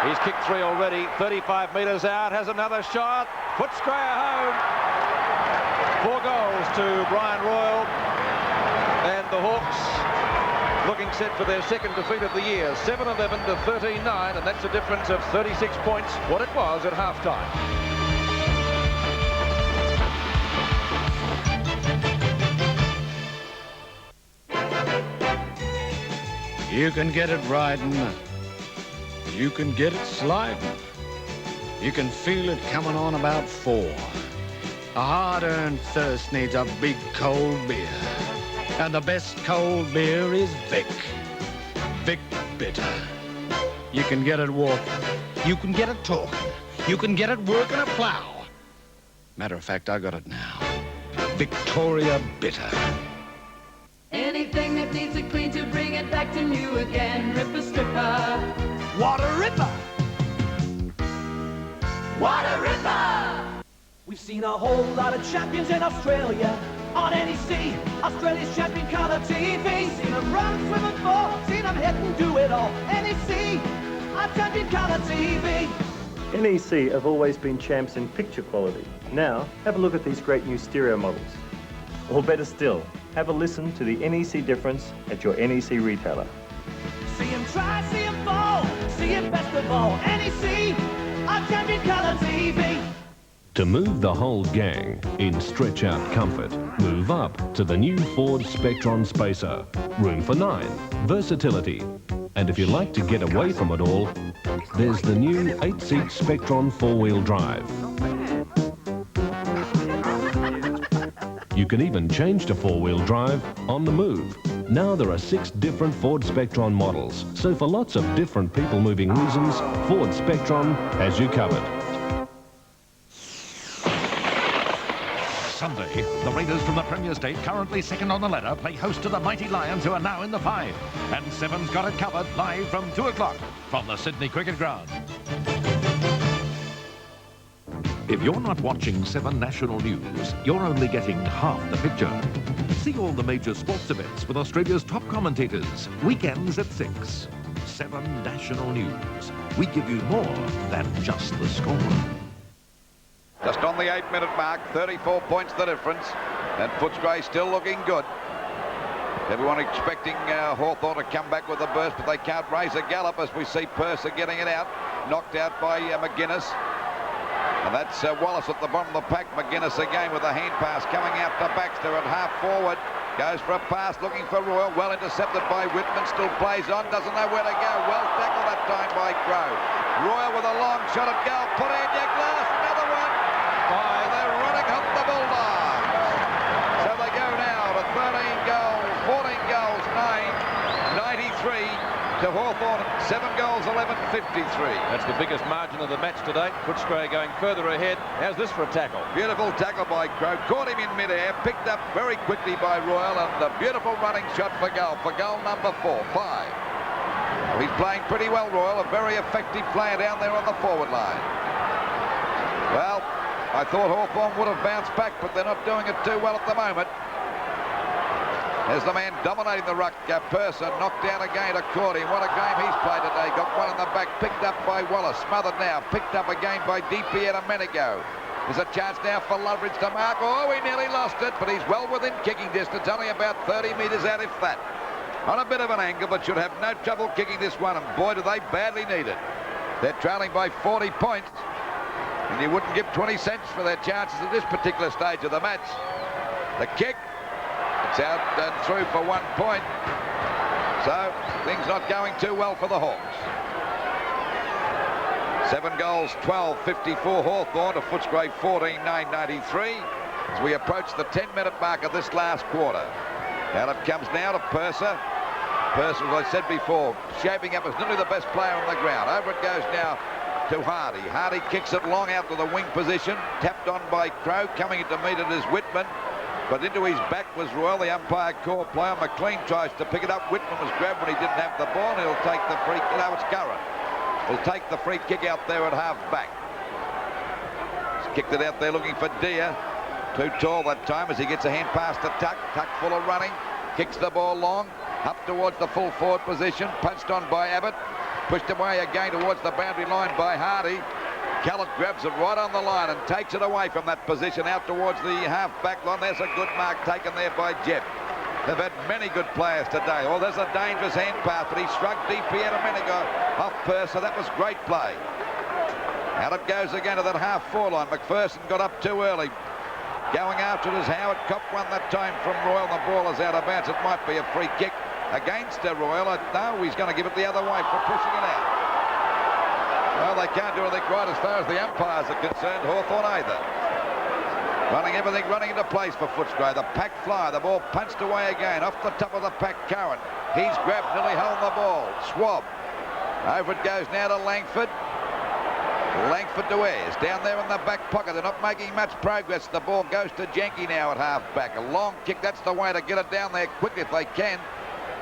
he's kicked 3 already. 35 metres out, has another shot. Footscray home. 4 goals to Brian Royal. And the Hawks looking set for their second defeat of the year. 7-11 to 13-9, and that's a difference of 36 points, what it was at half-time. You can get it riding, you can get it sliding, you can feel it coming on about 4. A hard-earned thirst needs a big cold beer, and the best cold beer is Vic. Vic Bitter. You can get it walking, you can get it talking, you can get it working a plow. Matter of fact, I got it now. Victoria Bitter. Anything that needs it clean to bring it back to new again. Ripper Stripper. Water Ripper. Water Ripper. We've seen a whole lot of champions in Australia on NEC, Australia's champion colour TV. Seen them run, swim and fall, seen them hit and do it all. NEC, our champion colour TV. NEC have always been champs in picture quality. Now, have a look at these great new stereo models. Or better still, have a listen to the NEC difference at your NEC retailer. See him try, see him fall, see him best of all. NEC, our champion colour TV. To move the whole gang in stretch-out comfort, move up to the new Ford Spectron Spacer. Room for 9, versatility. And if you like to get away from it all, there's the new 8-seat Spectron 4-wheel drive. You can even change to 4-wheel drive on the move. Now there are 6 different Ford Spectron models, so for lots of different people moving reasons, Ford Spectron has you covered. Sunday, the Raiders from the Premier State, currently second on the ladder, play host to the mighty Lions, who are now in the 5. And 7's got it covered live from 2 o'clock from the Sydney Cricket Ground. If you're not watching 7 National News, you're only getting half the picture. See all the major sports events with Australia's top commentators, weekends at 6. 7 National News. We give you more than just the score. Just on the 8-minute mark, 34 points the difference, and Footscray still looking good. Everyone expecting Hawthorn to come back with a burst, but they can't raise a gallop as we see Purser getting it out, knocked out by McGuinness. And that's Wallace at the bottom of the pack. McGuinness again with a hand pass coming out to Baxter at half forward. Goes for a pass looking for Royal. Well intercepted by Whitman. Still plays on. Doesn't know where to go. Well tackled that time by Crow. Royal with a long shot at goal. Put in your glass. Another one. By the running up the Bulldogs. So they go now to 13 goals, 14 goals, 93 to Hawthorn. 7 goals, 11-53. That's the biggest margin of the match today. Footscray going further ahead. How's this for a tackle? Beautiful tackle by Crow. Caught him in midair. Picked up very quickly by Royal. And a beautiful running shot for goal number 4, 5. Well, he's playing pretty well, Royal. A very effective player down there on the forward line. Well, I thought Hawthorn would have bounced back, but they're not doing it too well at the moment. There's the man dominating the ruck, Purser, knocked down again to Cordy. What a game he's played today. Got one in the back, picked up by Wallace, smothered now, picked up again by DP Domenico. There's a chance now for Loveridge to mark. Oh, he nearly lost it, but he's well within kicking distance, only about 30 metres out, if that. On a bit of an angle, but should have no trouble kicking this one, and boy, do they badly need it. They're trailing by 40 points, and you wouldn't give 20 cents for their chances at this particular stage of the match. The kick, it's out and through for 1 point. So, things not going too well for the Hawks. 7 goals, 12-54 Hawthorn to Footscray 14-9-93 as we approach the 10-minute mark of this last quarter. Out it comes now to Purser. Purser, as I said before, shaping up as nearly the best player on the ground. Over it goes now to Hardy. Hardy kicks it long out to the wing position, tapped on by Crow. Coming in to meet it is Whitman, but into his back was Royal. The umpire called play on. McLean tries to pick it up. Whitman was grabbed when he didn't have the ball. He'll take the free. No, it's Curran. He'll take the free kick out there at half back. He's kicked it out there looking for Deer. Too tall that time as he gets a hand pass to Tuck. Tuck full of running. Kicks the ball long. Up towards the full forward position. Punched on by Abbott. Pushed away again towards the boundary line by Hardy. Callett grabs it right on the line and takes it away from that position out towards the half-back line. There's a good mark taken there by Jeff. They've had many good players today. Oh, there's a dangerous hand pass, but he shrugged DP out a minute ago off Purser. That was great play. Out it goes again to that half-forward line. McPherson got up too early. Going after it is Howard. Copped one that time from Royal. The ball is out of bounds. It might be a free kick against Royal. No, he's going to give it the other way for pushing it out. Well, they can't do anything right as far as the umpires are concerned. Hawthorn either. Running everything running into place for Footscray. The pack fly. The ball punched away again. Off the top of the pack, Curran. He's grabbed, nearly held the ball. Swab. Over it goes now to Langford. Langford to Ayres. Down there in the back pocket. They're not making much progress. The ball goes to Jenke now at half-back. A long kick. That's the way to get it down there quickly if they can.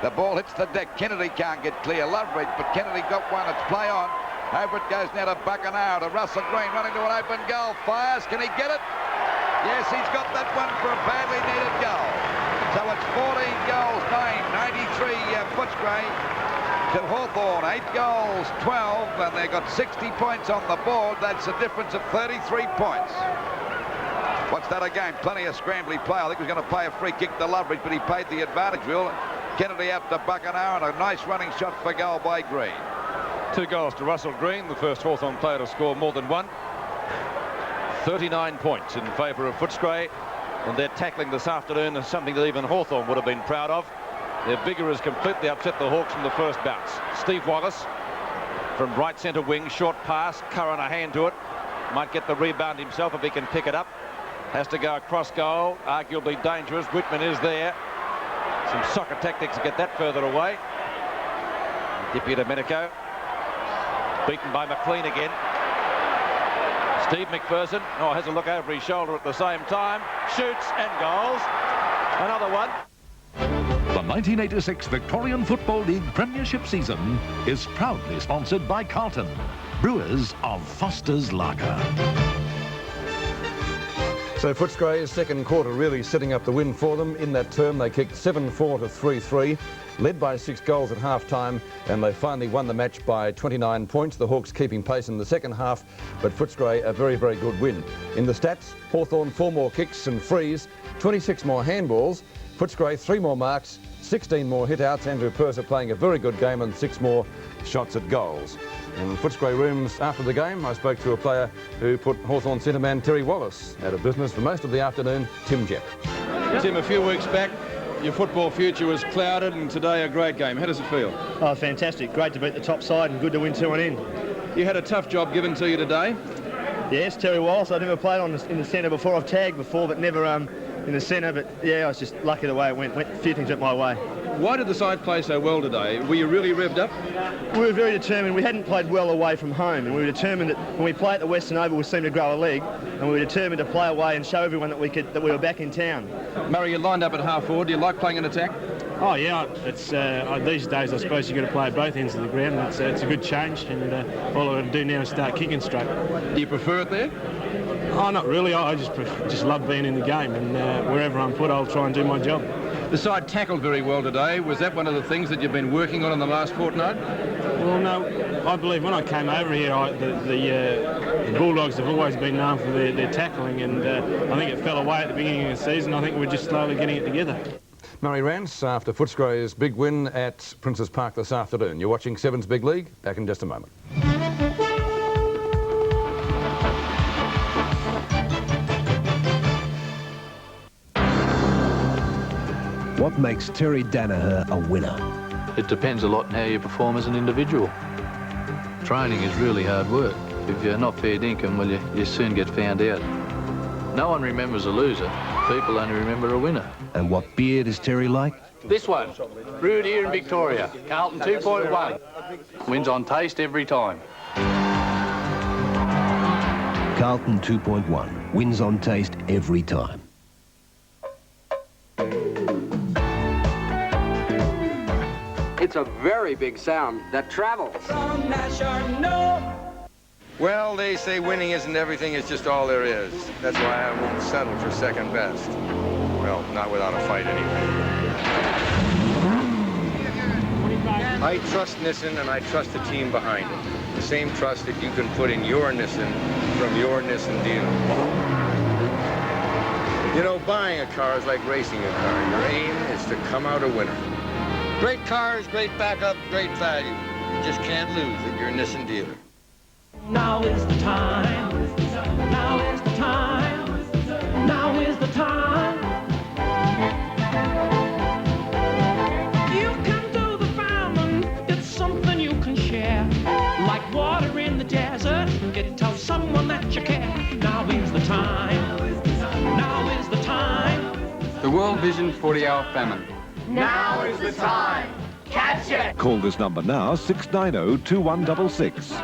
The ball hits the deck. Kennedy can't get clear. Loveridge, but Kennedy got one. It's play on. Over it goes now to Buckenau, to Russell Green, running to an open goal. Fires. Can he get it? Yes, he's got that one for a badly needed goal. So it's 14 goals, 93 Footscray to Hawthorn. 8 goals, 12, and they've got 60 points on the board. That's a difference of 33 points. What's that again? Plenty of scrambly play. I think he was going to play a free kick to Loveridge, but he paid the advantage rule. Kennedy out to Buckenau, and a nice running shot for goal by Green. 2 goals to Russell Green, the first Hawthorn player to score more than one. 39 points in favour of Footscray, and their tackling this afternoon is something that even Hawthorn would have been proud of. Their vigour has completely upset the Hawks from the first bounce. Steve Wallace from right centre wing, short pass, Curran a hand to it. Might get the rebound himself if he can pick it up. Has to go across goal, arguably dangerous. Whitman is there. Some soccer tactics to get that further away. Dippy Domenico. Beaten by McLean again. Steve McPherson, has a look over his shoulder at the same time. Shoots and goals. Another one. The 1986 Victorian Football League Premiership season is proudly sponsored by Carlton, brewers of Foster's Lager. So Footscray's second quarter really setting up the win for them. In that term, they kicked 7-4 to 3-3, led by 6 goals at half-time, and they finally won the match by 29 points. The Hawks keeping pace in the second half, but Footscray a very, very good win. In the stats, Hawthorn 4 more kicks and frees, 26 more handballs, Footscray 3 more marks, 16 more hit-outs. Andrew Purser playing a very good game and 6 more shots at goals. In Footscray rooms after the game, I spoke to a player who put Hawthorn centre man Terry Wallace out of business for most of the afternoon, Tim Jepp. Tim, a few weeks back, your football future was clouded, and today a great game. How does it feel? Oh, fantastic. Great to beat the top side and good to win 2 and in. You had a tough job given to you today. Yes, Terry Wallace. I've never played in the centre before. I've tagged before, but never in the centre. But, yeah, I was just lucky the way it went. A few things went my way. Why did the side play so well today? Were you really revved up? We were very determined. We hadn't played well away from home, and we were determined that when we play at the Western Oval, we seem to grow a league, and we were determined to play away and show everyone that we were back in town. Murray, you lined up at half forward. Do you like playing an attack? Oh yeah, it's these days I suppose you've got to play at both ends of the ground. It's a good change, and all I've got to do now is start kicking straight. Do you prefer it there? Oh, not really. I just love being in the game, and wherever I'm put, I'll try and do my job. The side tackled very well today. Was that one of the things that you've been working on in the last fortnight? Well, no. I believe when I came over here, the The Bulldogs have always been known for their tackling, and I think it fell away at the beginning of the season. I think we're just slowly getting it together. Murray Rance, after Footscray's big win at Princes Park this afternoon. You're watching Seven's Big League. Back in just a moment. What makes Terry Danaher a winner? It depends a lot on how you perform as an individual. Training is really hard work. If you're not fair dinkum, well, you soon get found out. No one remembers a loser. People only remember a winner. And what beer does Terry like? This one, brewed here in Victoria, Carlton 2.1. Wins on taste every time. Carlton 2.1 wins on taste every time. It's a very big sound that travels. Well, they say winning isn't everything, it's just all there is. That's why I won't settle for second best. Well, not without a fight anyway. I trust Nissen and I trust the team behind it. The same trust that you can put in your Nissen from your Nissen deal. You know, buying a car is like racing a car. Your aim is to come out a winner. Great cars, great backup, great value. You just can't lose at your Nissen dealer. Now is the time. Now is the time. Now is the time. You can do the farming. It's something you can share. Like water in the desert. It tells someone that you care. Now is the time. Now is the time. The World Vision 40-hour famine. Now is the time. Catch it. Call this number now, 690-2166.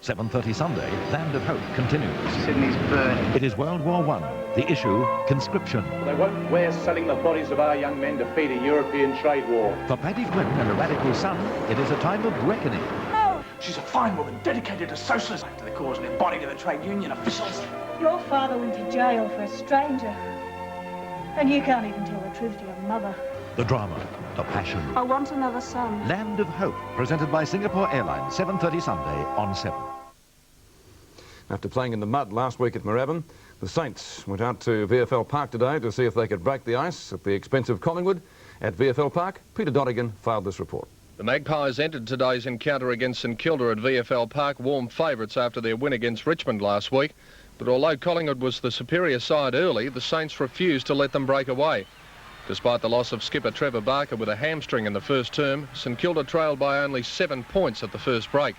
7:30 Sunday, Land of Hope continues. Sydney's burning. It is World War I. The issue, conscription. They won't wear selling the bodies of our young men to feed a European trade war. For Paddy Flynn and a radical son, it is a time of reckoning. She's a fine woman, dedicated to socialism, to the cause and embodied in the trade union officials. Your father went to jail for a stranger. And you can't even tell the truth to your mother. The drama, the passion. I want another son. Land of Hope, presented by Singapore Airlines, 7:30 Sunday on 7. After playing in the mud last week at Moorabbin, the Saints went out to VFL Park today to see if they could break the ice at the expense of Collingwood. At VFL Park, Peter Donegan filed this report. The Magpies entered today's encounter against St Kilda at VFL Park warm favourites after their win against Richmond last week. But although Collingwood was the superior side early, the Saints refused to let them break away. Despite the loss of skipper Trevor Barker with a hamstring in the first term, St Kilda trailed by only 7 points at the first break.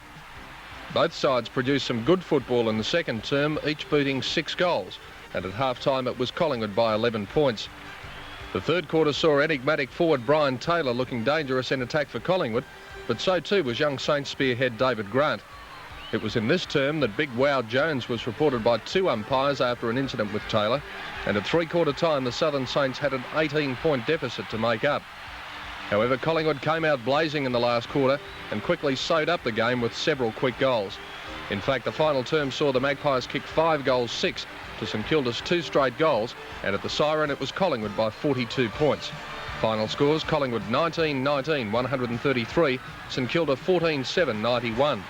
Both sides produced some good football in the second term, each beating 6 goals, and at half-time it was Collingwood by 11 points. The third quarter saw enigmatic forward Brian Taylor looking dangerous in attack for Collingwood, but so too was young Saints spearhead David Grant. It was in this term that Big Wow Jones was reported by 2 umpires after an incident with Taylor, and at three-quarter time the Southern Saints had an 18-point deficit to make up. However, Collingwood came out blazing in the last quarter and quickly sewed up the game with several quick goals. In fact, the final term saw the Magpies kick 5 goals 6 to St Kilda's 2 straight goals, and at the siren it was Collingwood by 42 points. Final scores: Collingwood 19-19, 133, St Kilda 14-7, 91.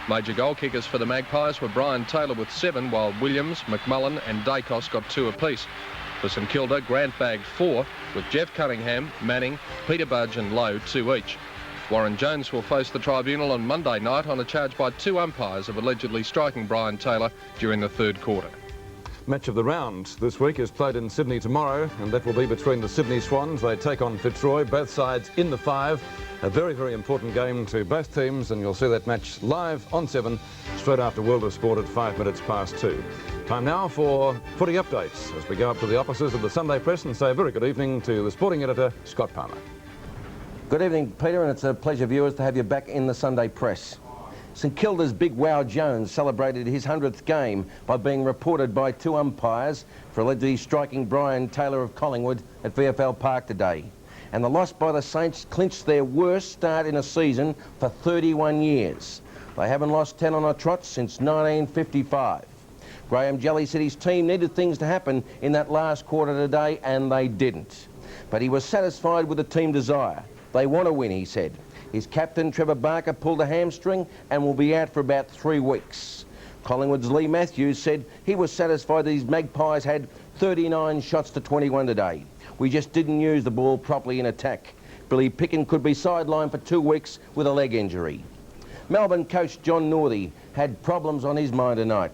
Major goal kickers for the Magpies were Brian Taylor with 7, while Williams, McMullen and Dacos got 2 apiece. For St Kilda, Grant bagged 4, with Jeff Cunningham, Manning, Peter Budge and Lowe 2 each. Warren Jones will face the tribunal on Monday night on a charge by 2 umpires of allegedly striking Brian Taylor during the third quarter. Match of the round this week is played in Sydney tomorrow, and that will be between the Sydney Swans. They take on Fitzroy, both sides in the 5. A very, very important game to both teams, and you'll see that match live on 7, straight after World of Sport at 5 minutes past 2. Time now for footy updates as we go up to the offices of the Sunday Press and say a very good evening to the sporting editor, Scott Palmer. Good evening, Peter, and it's a pleasure, viewers, to have you back in the Sunday Press. St Kilda's Big Wow Jones celebrated his 100th game by being reported by 2 umpires for allegedly striking Brian Taylor of Collingwood at VFL Park today. And the loss by the Saints clinched their worst start in a season for 31 years. They haven't lost 10 on a trot since 1955. Graham Jelly said his team needed things to happen in that last quarter today, and they didn't. But he was satisfied with the team desire. They want to win, he said. His captain, Trevor Barker, pulled a hamstring and will be out for about 3 weeks. Collingwood's Lee Matthews said he was satisfied these Magpies had 39 shots to 21 today. We just didn't use the ball properly in attack. Billy Picken could be sidelined for 2 weeks with a leg injury. Melbourne coach John Northey had problems on his mind tonight.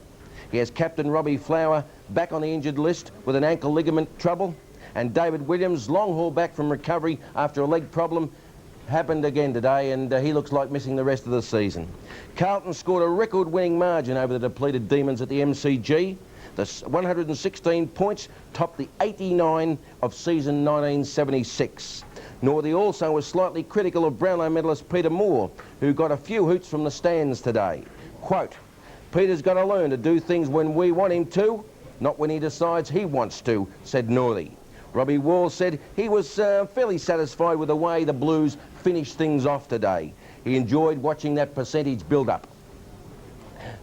He has captain Robbie Flower back on the injured list with an ankle ligament trouble, and David Williams, long haul back from recovery after a leg problem, happened again today, and he looks like missing the rest of the season. Carlton scored a record-winning margin over the depleted Demons at the MCG. The 116 points topped the 89 of season 1976. Northey also was slightly critical of Brownlow medalist Peter Moore, who got a few hoots from the stands today. Quote, "Peter's got to learn to do things when we want him to, not when he decides he wants to," said Northey. Robbie Wall said he was fairly satisfied with the way the Blues finished things off today. He enjoyed watching that percentage build up.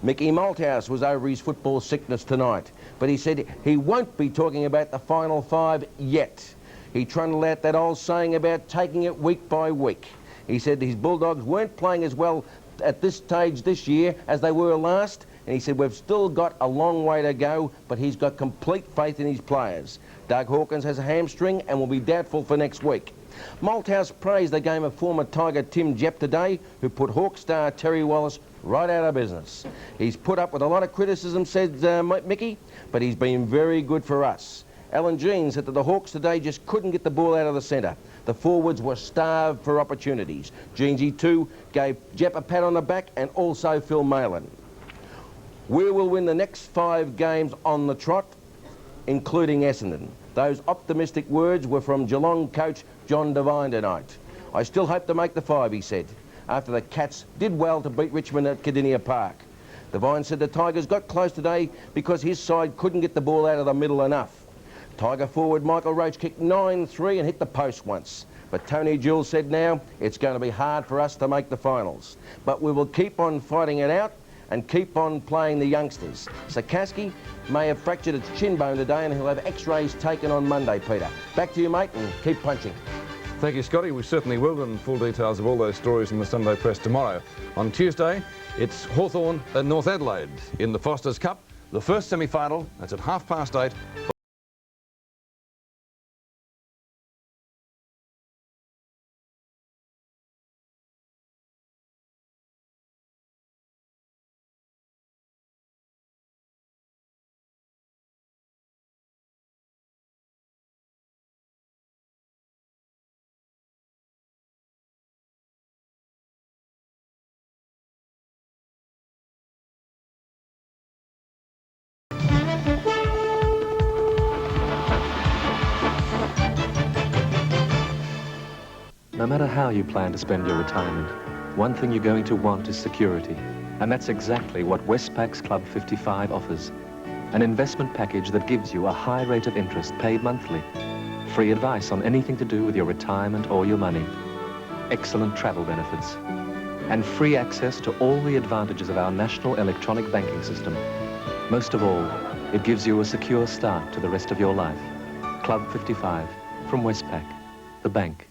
Mickey Malthouse was over his football sickness tonight, but he said he won't be talking about the final 5 yet. He trundled out that old saying about taking it week by week. He said his Bulldogs weren't playing as well at this stage this year as they were last, and he said we've still got a long way to go, but he's got complete faith in his players. Doug Hawkins has a hamstring and will be doubtful for next week. Malthouse praised the game of former Tiger Tim Jepp today, who put Hawk star Terry Wallace right out of business. He's put up with a lot of criticism, said Mickey, but he's been very good for us. Alan Jean said that the Hawks today just couldn't get the ball out of the centre. The forwards were starved for opportunities. Jeansy too gave Jepp a pat on the back, and also Phil Malin. We will win the next 5 games on the trot, including Essendon. Those optimistic words were from Geelong coach John Devine tonight. I still hope to make the 5, he said, after the Cats did well to beat Richmond at Kadinia Park. Devine said the Tigers got close today because his side couldn't get the ball out of the middle enough. Tiger forward Michael Roach kicked 9-3 and hit the post once. But Tony Jules said now it's going to be hard for us to make the finals. But we will keep on fighting it out and keep on playing the youngsters. Sakaski may have fractured its shin bone today, and he'll have x-rays taken on Monday, Peter. Back to you, mate, and keep punching. Thank you, Scotty. We certainly will, and full details of all those stories in the Sunday Press tomorrow. On Tuesday, it's Hawthorn and North Adelaide in the Foster's Cup. The first semi-final, that's at 8:30. No matter how you plan to spend your retirement, one thing you're going to want is security. And that's exactly what Westpac's Club 55 offers. An investment package that gives you a high rate of interest paid monthly. Free advice on anything to do with your retirement or your money. Excellent travel benefits. And free access to all the advantages of our national electronic banking system. Most of all, it gives you a secure start to the rest of your life. Club 55 from Westpac, the bank.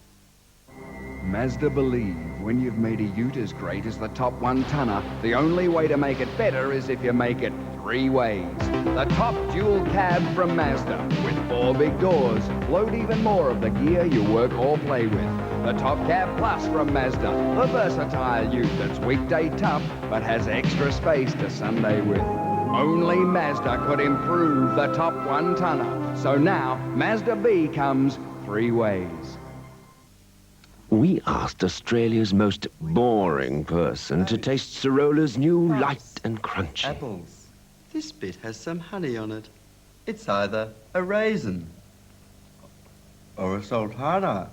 Mazda believe when you've made a ute as great as the top 1-tonner, the only way to make it better is if you make it 3 ways. The top dual cab from Mazda with 4 big doors load even more of the gear you work or play with. The top cab plus from Mazda, the versatile ute that's weekday tough but has extra space to Sunday with. Only Mazda could improve the top 1-tonner. So now Mazda B comes 3 ways. We asked Australia's most boring person to taste Cirola's new light and crunchy. Apples. This bit has some honey on it. It's either a raisin or a sultana.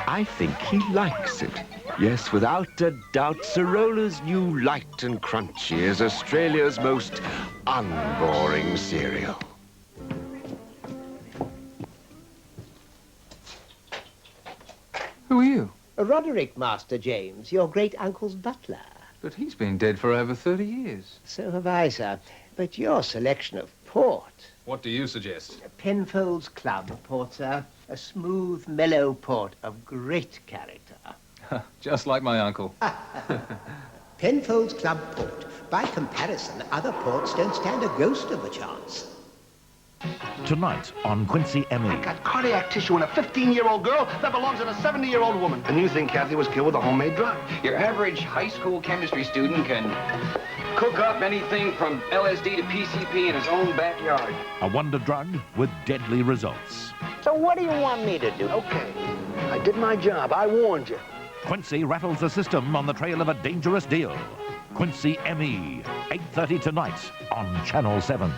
I think he likes it. Yes, without a doubt, Cirola's new light and crunchy is Australia's most unboring cereal. Who are you? Roderick, Master James, your great-uncle's butler. But he's been dead for over 30 years. So have I, sir. But your selection of port... What do you suggest? Penfold's Club port, sir. A smooth, mellow port of great character. Just like my uncle. Penfolds Club Port. By comparison, other ports don't stand a ghost of a chance. Tonight on Quincy ME. I got cardiac tissue in a 15-year-old girl that belongs in a 70-year-old woman. And you think Kathy was killed with a homemade drug? Your average high school chemistry student can cook up anything from LSD to PCP in his own backyard. A wonder drug with deadly results. So what do you want me to do? Okay, I did my job. I warned you. Quincy rattles the system on the trail of a dangerous deal. Quincy ME, 8:30 tonight on Channel 7.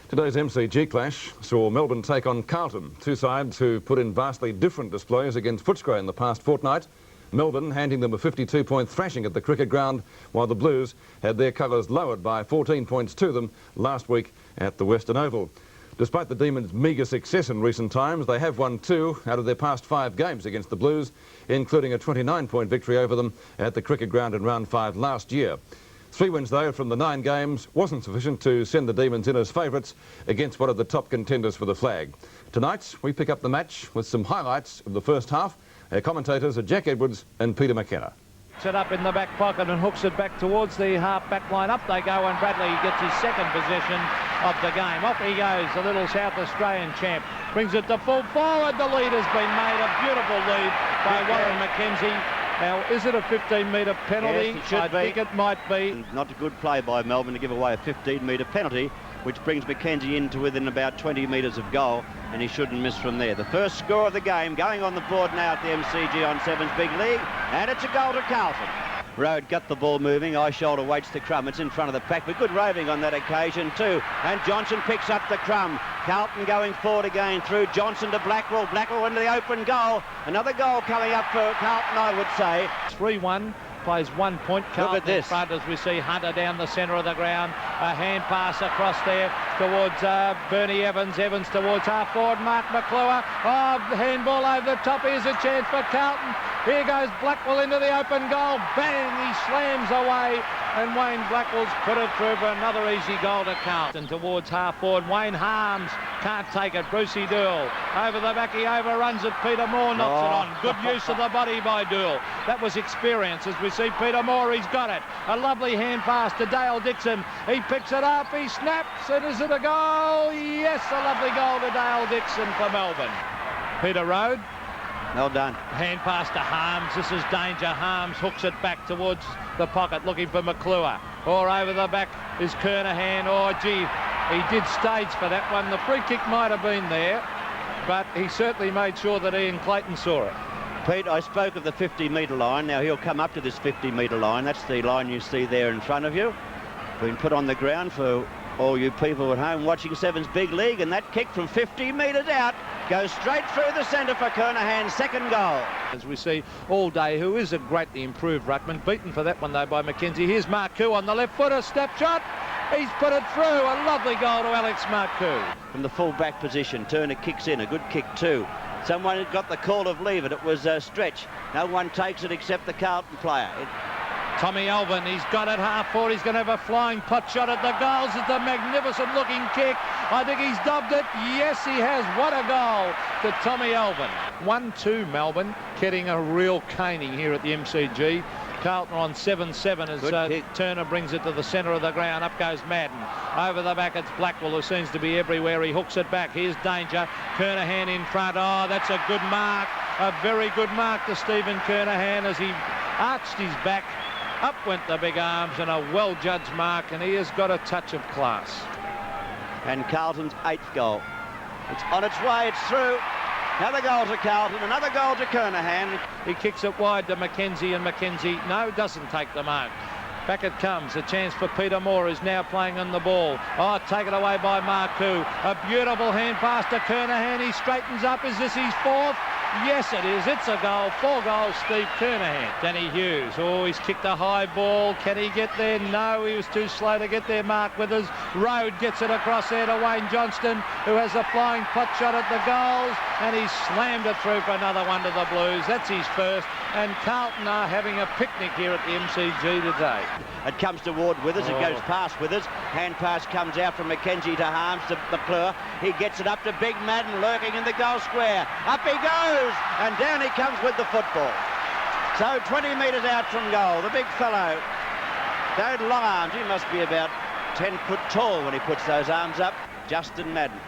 Today's MCG clash saw Melbourne take on Carlton, two sides who put in vastly different displays against Footscray in the past fortnight. Melbourne handing them a 52-point thrashing at the cricket ground, while the Blues had their colours lowered by 14 points to them last week at the Western Oval. Despite the Demons' meagre success in recent times, they have won 2 out of their past 5 games against the Blues, including a 29-point victory over them at the cricket ground in round 5 last year. 3 wins, though, from the 9 games wasn't sufficient to send the Demons in as favourites against one of the top contenders for the flag. Tonight, we pick up the match with some highlights of the first half. Our commentators are Jack Edwards and Peter McKenna. It up in the back pocket and hooks it back towards the half-back line. Up they go, and Bradley gets his second possession of the game. Off he goes, the little South Australian champ. Brings it to full forward. The lead has been made. A beautiful lead by Warren McKenzie. Now, is it a 15-metre penalty? Yes, it should be. I think it might be. Not a good play by Melbourne to give away a 15-metre penalty, which brings McKenzie into within about 20 metres of goal, and he shouldn't miss from there. The first score of the game going on the board now at the MCG on 7's Big League, and it's a goal to Carlton. Road got the ball moving. Eye shoulder waits the crumb. It's in front of the pack, but good roving on that occasion too. And Johnson picks up the crumb. Carlton going forward again through Johnson to Blackwell. Blackwell into the open goal. Another goal coming up for Carlton, I would say. 3-1. Plays 1 point. Carlton Look at this. in front as we see Hunter down the centre of the ground. A hand pass across there towards Bernie Evans. Evans towards half forward Mark McClure. Oh, handball over the top. Here's a chance for Carlton. Here goes Blackwell into the open goal. Bang! He slams away. And Wayne Blackwell's put it through for another easy goal to Carlton. Towards half forward. Wayne Harms can't take it. Brucey Dool. Over the back. He overruns it. Peter Moore knocks it on. Good use of the body by Dool. That was experience as we see Peter Moore. He's got it. A lovely hand pass to Dale Dixon. He picks it up. He snaps. And is it a goal? Yes, a lovely goal to Dale Dixon for Melbourne. Peter Road. Well done. Hand pass to Harms. This is danger. Harms hooks it back towards the pocket looking for McClure. Or over the back is Kernahan. Oh, gee, he did stage for that one. The free kick might have been there, but he certainly made sure that Ian Clayton saw it. Pete, I spoke of the 50-metre line. Now he'll come up to this 50-metre line. That's the line you see there in front of you. Been put on the ground for all you people at home watching 7's Big League, and that kick from 50 metres out goes straight through the centre for Kernahan's second goal. As we see All Day, who is a greatly improved ruckman, beaten for that one though by McKenzie. Here's Marcoux on the left foot, a step shot. He's put it through. A lovely goal to Alex Marcoux. From the full back position, Turner kicks in, a good kick too. Someone had got the call of leave it. It was a stretch. No one takes it except the Carlton player. Tommy Alvin, he's got it half forward. He's going to have a flying pot shot at the goals. It's a magnificent looking kick. I think he's dubbed it. Yes, he has. What a goal to Tommy Alvin. 1-2 Melbourne, getting a real caning here at the MCG. Carlton on 7-7 as Turner brings it to the centre of the ground. Up goes Madden. Over the back, it's Blackwell, who seems to be everywhere. He hooks it back. Here's danger. Kernahan in front. Oh, that's a good mark. A very good mark to Stephen Kernahan as he arched his back. Up went the big arms, and a well-judged mark, and he has got a touch of class. And Carlton's 8th goal. It's on its way, it's through. Another goal to Carlton, another goal to Kernahan. He kicks it wide to McKenzie, and McKenzie, no, doesn't take the mark. Back it comes, a chance for Peter Moore, who's now playing on the ball. Oh, taken away by Marcoux. A beautiful hand pass to Kernahan. He straightens up. Is this his 4th? Yes, it is. It's a goal. 4 goals, Steve Kernahan. Danny Hughes. Oh, he's kicked a high ball. Can he get there? No, he was too slow to get there. Mark Withers. Road gets it across there to Wayne Johnston, who has a flying pot shot at the goals, and he slammed it through for another one to the Blues. That's his first, and Carlton are having a picnic here at the MCG today. It comes toward Withers. It goes past Withers. Hand pass comes out from McKenzie to Harms to McClure. He gets it up to Big Madden, lurking in the goal square. Up he goes. Blues, and down he comes with the football. So 20 metres out from goal, the big fellow, David long arms, he must be about 10 foot tall when he puts those arms up. Justin Madden,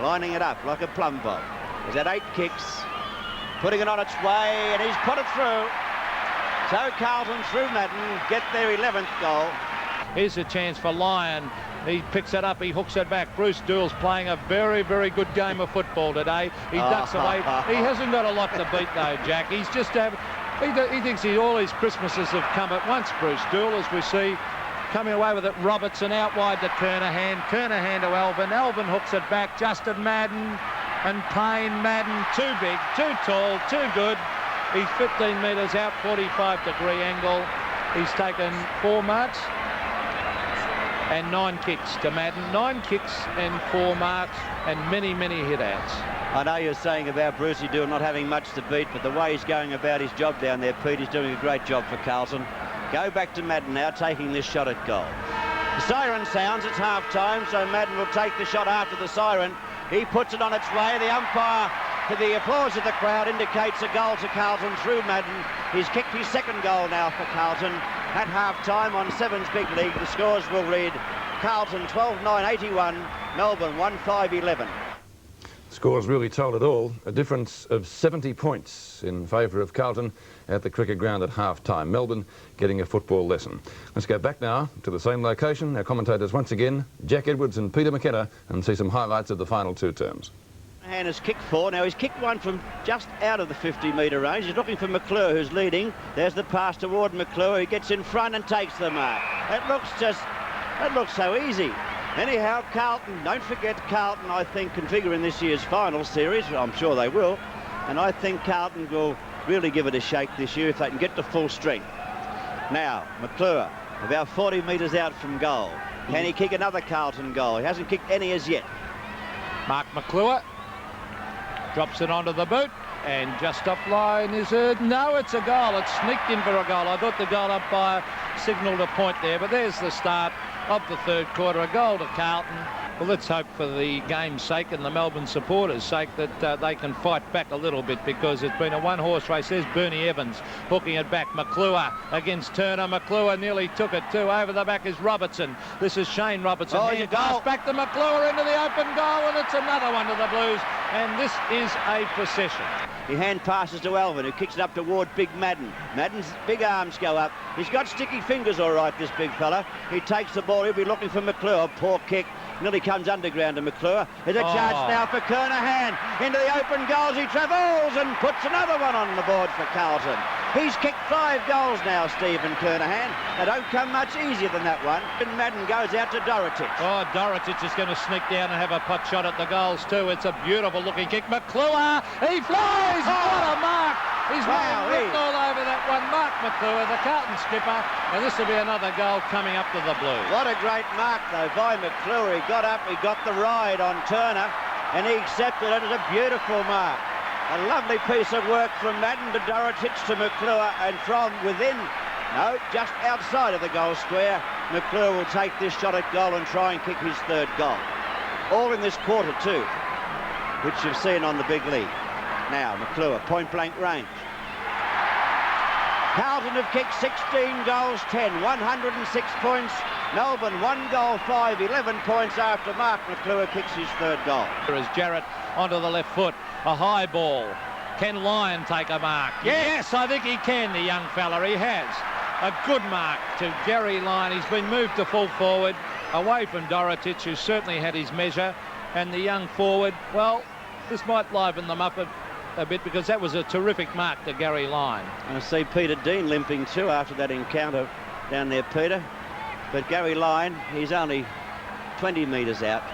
lining it up like a plumb bob. He's had 8 kicks, putting it on its way, and he's put it through. So Carlton, through Madden, get their 11th goal. Here's a chance for Lyon. He picks it up, he hooks it back. Bruce Doull's playing a very, very good game of football today. He ducks away. He hasn't got a lot to beat, though, Jack. He's just he thinks all his Christmases have come at once, Bruce Doull, as we see. Coming away with it, Robertson out wide to Kernahan. Kernahan to Alvin. Alvin hooks it back. Justin Madden and Payne. Madden, too big, too tall, too good. He's 15 metres out, 45-degree angle. He's taken 4 marks and 9 kicks to Madden. 9 kicks and 4 marks and many, many hit-outs. I know you're saying about Brucey Doull not having much to beat, but the way he's going about his job down there, Pete, he's doing a great job for Carlton. Go back to Madden now, taking this shot at goal. The siren sounds, it's half-time, so Madden will take the shot after the siren. He puts it on its way. The umpire, to the applause of the crowd, indicates a goal to Carlton through Madden. He's kicked his 2nd goal now for Carlton. At half-time on Sevens Big League, the scores will read Carlton 12-9-81, Melbourne 1-5-11. Scores really told it all. A difference of 70 points in favour of Carlton at the cricket ground at half-time. Melbourne getting a football lesson. Let's go back now to the same location. Our commentators once again, Jack Edwards and Peter McKenna, and see some highlights of the final 2 terms. And has kicked 4. Now he's kicked one from just out of the 50-metre range. He's looking for McClure, who's leading. There's the pass toward McClure. He gets in front and takes the mark. It looks so easy. Anyhow, Carlton, don't forget Carlton, I think, can figure in this year's final series. I'm sure they will. And I think Carlton will really give it a shake this year if they can get to full strength. Now, McClure, about 40 metres out from goal. Can he kick another Carlton goal? He hasn't kicked any as yet. Mark McClure drops it onto the boot, and just offline is it? No, it's a goal. It's sneaked in for a goal. I thought the goal umpire signalled a point there, but there's the start of the 3rd quarter. A goal to Carlton. Well, let's hope for the game's sake and the Melbourne supporters' sake that they can fight back a little bit, because it's been a one-horse race. There's Bernie Evans hooking it back. McClure against Turner. McClure nearly took it too. Over the back is Robertson. This is Shane Robertson. Oh, He pass back to McClure into the open goal, and it's another one to the Blues. And this is a procession. He hand passes to Alvin, who kicks it up toward Big Madden. Madden's big arms go up. He's got sticky fingers, all right, this big fella. He takes the ball. He'll be looking for McClure. Poor kick. Nearly comes underground to McClure. There's a chance now for Kernahan. Into the open goals. He travels and puts another one on the board for Carlton. He's kicked 5 goals now, Stephen Kernahan. They don't come much easier than that one. And Madden goes out to Dorotich. Oh, Dorotich is going to sneak down and have a pot shot at the goals too. It's a beautiful looking kick. McClure, he flies! What a mark! He's written all over that one. Mark McClure, the Carlton skipper, and this will be another goal coming up to the Blues. What a great mark, though, by McClure. He got up, he got the ride on Turner, and he accepted it as a beautiful mark. A lovely piece of work from Madden to Dorotich to McClure, and from within, no, just outside of the goal square, McClure will take this shot at goal and try and kick his 3rd goal. All in this quarter, too, which you've seen on the big league. Now, McClure, point-blank range. Carlton have kicked 16 goals, 10, 106 points. Melbourne, 1 goal, 5, 11 points after Mark McClure kicks his 3rd goal. Here is Jarrett onto the left foot. A high ball. Can Lyon take a mark? Yes, I think he can, the young fella. He has. A good mark to Gary Lyon. He's been moved to full forward, away from Dorotich, who certainly had his measure. And the young forward, well, this might liven them up a bit, because that was a terrific mark to Gary Lyon. I see Peter Dean limping too after that encounter down there, Peter. But Gary Lyon, he's only 20 metres out.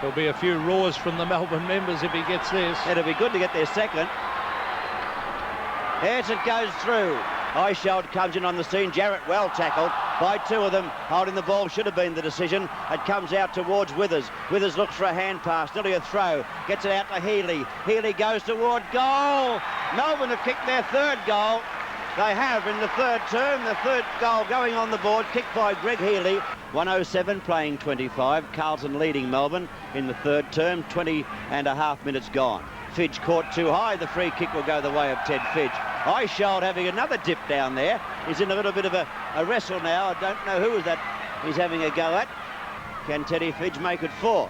There'll be a few roars from the Melbourne members if he gets this. It'll be good to get their 2nd. As it goes through. Eichhold comes in on the scene. Jarrett well tackled by 2 of them. Holding the ball should have been the decision. It comes out towards Withers. Withers looks for a hand pass. Nearly a throw. Gets it out to Healy. Healy goes toward goal. Melbourne have kicked their 3rd goal. They have in the 3rd term. The 3rd goal going on the board. Kicked by Greg Healy. 107 playing 25. Carlton leading Melbourne in the 3rd term. 20 and a half minutes gone. Fidge caught too high. The free kick will go the way of Ted Fidge. Eyeschild having another dip down there. He's in a little bit of a wrestle now. I don't know who is that he's having a go at. Can Teddy Fidge make it 4?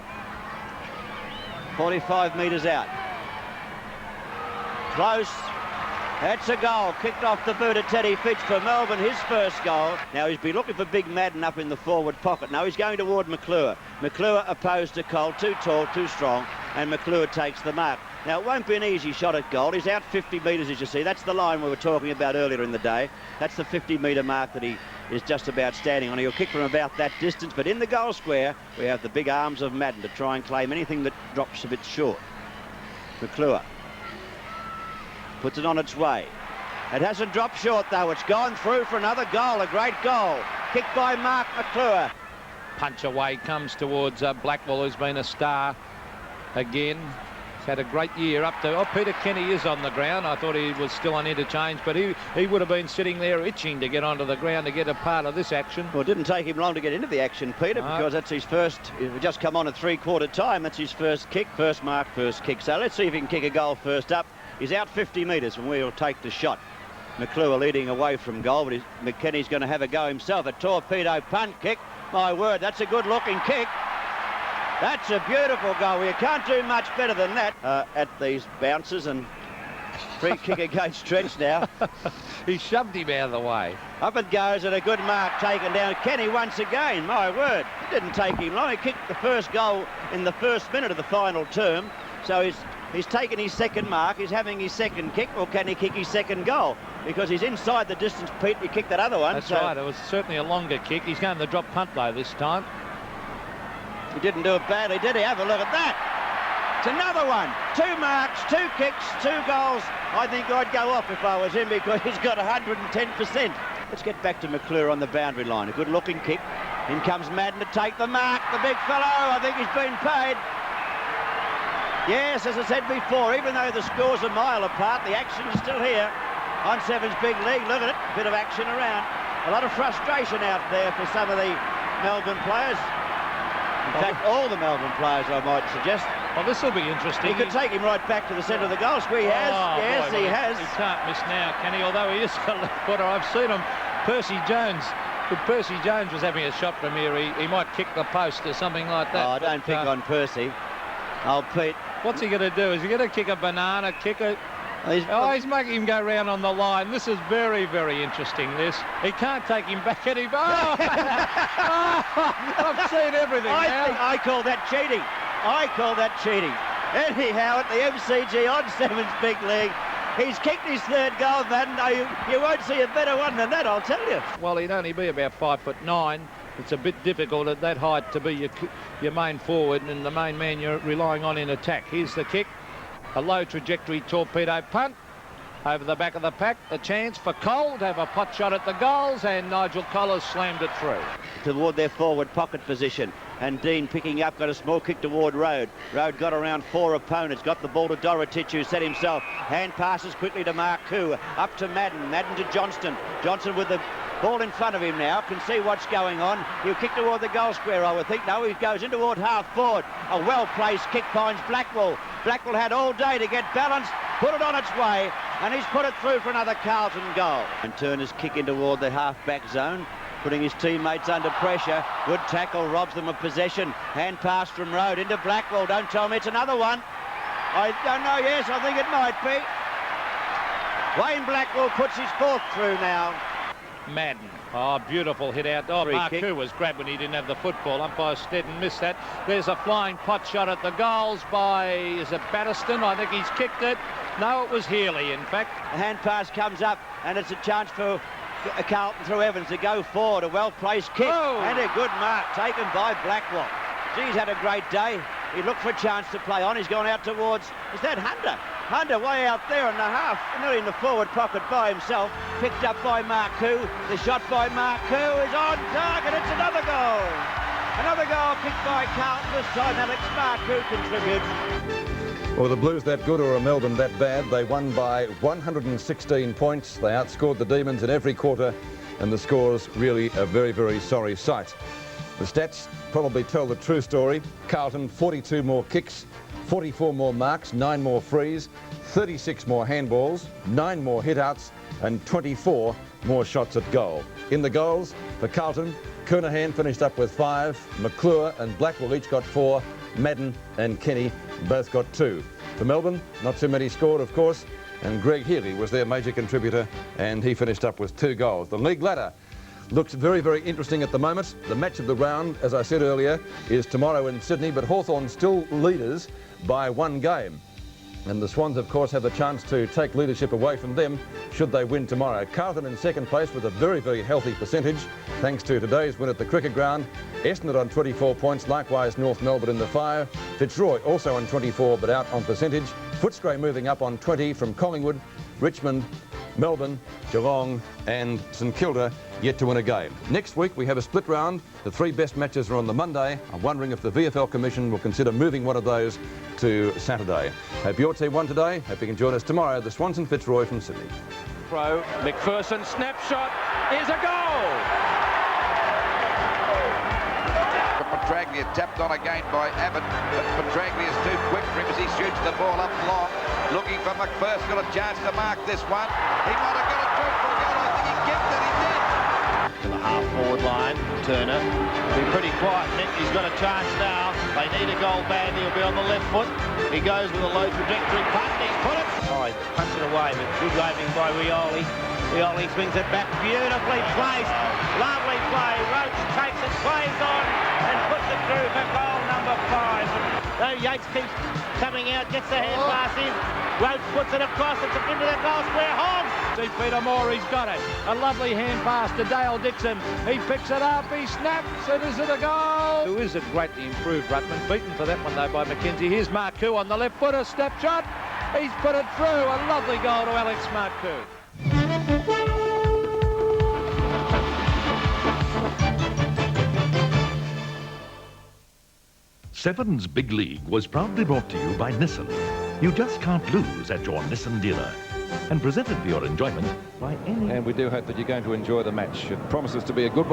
45 metres out. Close. That's a goal. Kicked off the boot of Teddy Fidge for Melbourne, his first goal. Now he's been looking for Big Madden up in the forward pocket. Now he's going toward McClure. McClure opposed to Cole. Too tall, too strong. And McClure takes the mark. Now, it won't be an easy shot at goal. He's out 50 metres, as you see. That's the line we were talking about earlier in the day. That's the 50-metre mark that he is just about standing on. He'll kick from about that distance, but in the goal square, we have the big arms of Madden to try and claim anything that drops a bit short. McClure puts it on its way. It hasn't dropped short, though. It's gone through for another goal, a great goal. Kicked by Mark McClure. Punch away comes towards Blackwell, who's been a star again. Had a great year up to... Oh, Peter Kenny is on the ground. I thought he was still on interchange, but he would have been sitting there itching to get onto the ground to get a part of this action. Well, it didn't take him long to get into the action, Peter, because that's his first... He's just come on at three-quarter time. That's his first kick, first mark, first kick. So let's see if he can kick a goal first up. He's out 50 metres and we'll take the shot. McClure leading away from goal, but McKenny's going to have a go himself. A torpedo punt kick. My word, that's a good-looking kick. That's a beautiful goal. You can't do much better than that at these bounces, and free kick against Stretch now. He shoved him out of the way. Up it goes, and a good mark taken down. Kenny once again, my word. It didn't take him long. He kicked the first goal in the first minute of the final term. So he's taken his second mark. He's having his second kick. Or can he kick his second goal? Because he's inside the distance, Pete. He kicked that other one. That's right. It was certainly a longer kick. He's going to drop punt, though, this time. He didn't do it badly, did he? Have a look at that. It's another one. 2 marks, 2 kicks, 2 goals. I think I'd go off if I was him because he's got 110%. Let's get back to McClure on the boundary line. A good-looking kick. In comes Madden to take the mark. The big fellow, I think he's been paid. Yes, as I said before, even though the scores are a mile apart, the action is still here on Seven's big league. Look at it, bit of action around. A lot of frustration out there for some of the Melbourne players. In fact, all the Melbourne players, I might suggest. Well, this will be interesting. He could take him right back to the centre of the goal square. He has. Yes, boy, he has. He can't miss now, can he? Although he is a left footer. I've seen him. Percy Jones. If Percy Jones was having a shot from here, he might kick the post or something like that. Oh, don't pick on Percy. Oh, Pete. What's he going to do? Is he going to kick a banana, kick it? He's making him go round on the line. This is very, very interesting, this. He can't take him back at him. Oh! I've seen everything now. I call that cheating. I call that cheating. Anyhow, at the MCG on Seven's big league, he's kicked his third goal, man. No, you won't see a better one than that, I'll tell you. Well, he'd only be about 5'9". It's a bit difficult at that height to be your main forward and the main man you're relying on in attack. Here's the kick. A low trajectory torpedo punt over the back of the pack. The chance for Cole to have a pot shot at the goals, and Nigel Collins slammed it through. Toward their forward pocket position. And Dean picking up, got a small kick toward Road. Road got around 4 opponents, got the ball to Dorotich, who set himself. Hand passes quickly to Mark Koo. Up to Madden. Madden to Johnston. Johnston with the ball in front of him now, can see what's going on. He'll kick toward the goal square, I would think. No, he goes in toward half forward. A well-placed kick finds Blackwell. Blackwell had all day to get balanced, put it on its way, and he's put it through for another Carlton goal. And Turner's kick in toward the half-back zone, putting his teammates under pressure. Good tackle, robs them of possession. Hand pass from Road into Blackwell. Don't tell me it's another one. I don't know, yes, I think it might be. Wayne Blackwell puts his 4th through now. Madden. Oh, beautiful hit out. Oh, Marku was grabbed when he didn't have the football. Umpire Steadden missed that. There's a flying pot shot at the goals by, is it Batterston? I think he's kicked it. No, it was Healy, in fact. A hand pass comes up, and it's a chance for Carlton through Evans to go forward. A well-placed kick, and a good mark taken by Blackwell. Geez, had a great day. He looked for a chance to play on. He's gone out towards, is that Hunter? Hunter way out there in the half, nearly in the forward pocket by himself. Picked up by Marku. The shot by Marku is on target. It's another goal. Another goal kicked by Carlton. This time Alex Marku contributes. Well, the Blues that good or are Melbourne that bad? They won by 116 points. They outscored the Demons in every quarter, and the score's really a very, very sorry sight. The stats probably tell the true story. Carlton, 42 more kicks, 44 more marks, 9 more frees, 36 more handballs, 9 more hit-outs and 24 more shots at goal. In the goals, for Carlton, Kernahan finished up with 5, McClure and Blackwell each got 4, Madden and Kenny both got 2. For Melbourne, not too many scored, of course, and Greg Healy was their major contributor, and he finished up with 2 goals. The league ladder looks very, very interesting at the moment. The match of the round, as I said earlier, is tomorrow in Sydney, but Hawthorn still leaders by 1 game. And the Swans, of course, have the chance to take leadership away from them should they win tomorrow. Carlton in second place with a very, very healthy percentage, thanks to today's win at the cricket ground. Essendon on 24 points, likewise North Melbourne in the fire. Fitzroy also on 24, but out on percentage. Footscray moving up on 20 from Collingwood, Richmond, Melbourne, Geelong and St Kilda yet to win a game. Next week we have a split round. The 3 best matches are on the Monday. I'm wondering if the VFL Commission will consider moving one of those to Saturday. Hope your team won today. Hope you can join us tomorrow. The Swans and Fitzroy from Sydney. Throw, McPherson, snapshot, is a goal! Petraglia tapped on again by Abbott, but Petraglia is too quick for him as he shoots the ball up long. Looking for McPherson, got a chance to mark this one. He might have got a through for a goal. I think he kicked it, he did. To the half-forward line, Turner. Be pretty quiet, Nick. He's got a chance now. They need a goal badly. He'll be on the left foot. He goes with a low trajectory punt. He's put it. Oh, he punts it away, but good aiming by Rioli. Rioli swings it back, beautifully placed. Lovely play. Roach takes it, plays on, and puts it through for goal number 5. Though Yates keeps coming out, gets the hand pass in. Roach puts it across, it's into the goal square. Hog! See Peter Moore, he's got it. A lovely hand pass to Dale Dixon. He picks it up, he snaps, and is it a goal? Who is it greatly improved, Rutman? Beaten for that one though by McKenzie. Here's Marcoux on the left foot, a snapshot. He's put it through. A lovely goal to Alex Marcoux. Seven's Big League was proudly brought to you by Nissan. You just can't lose at your Nissan dealer. And presented for your enjoyment by any... And we do hope that you're going to enjoy the match. It promises to be a good one.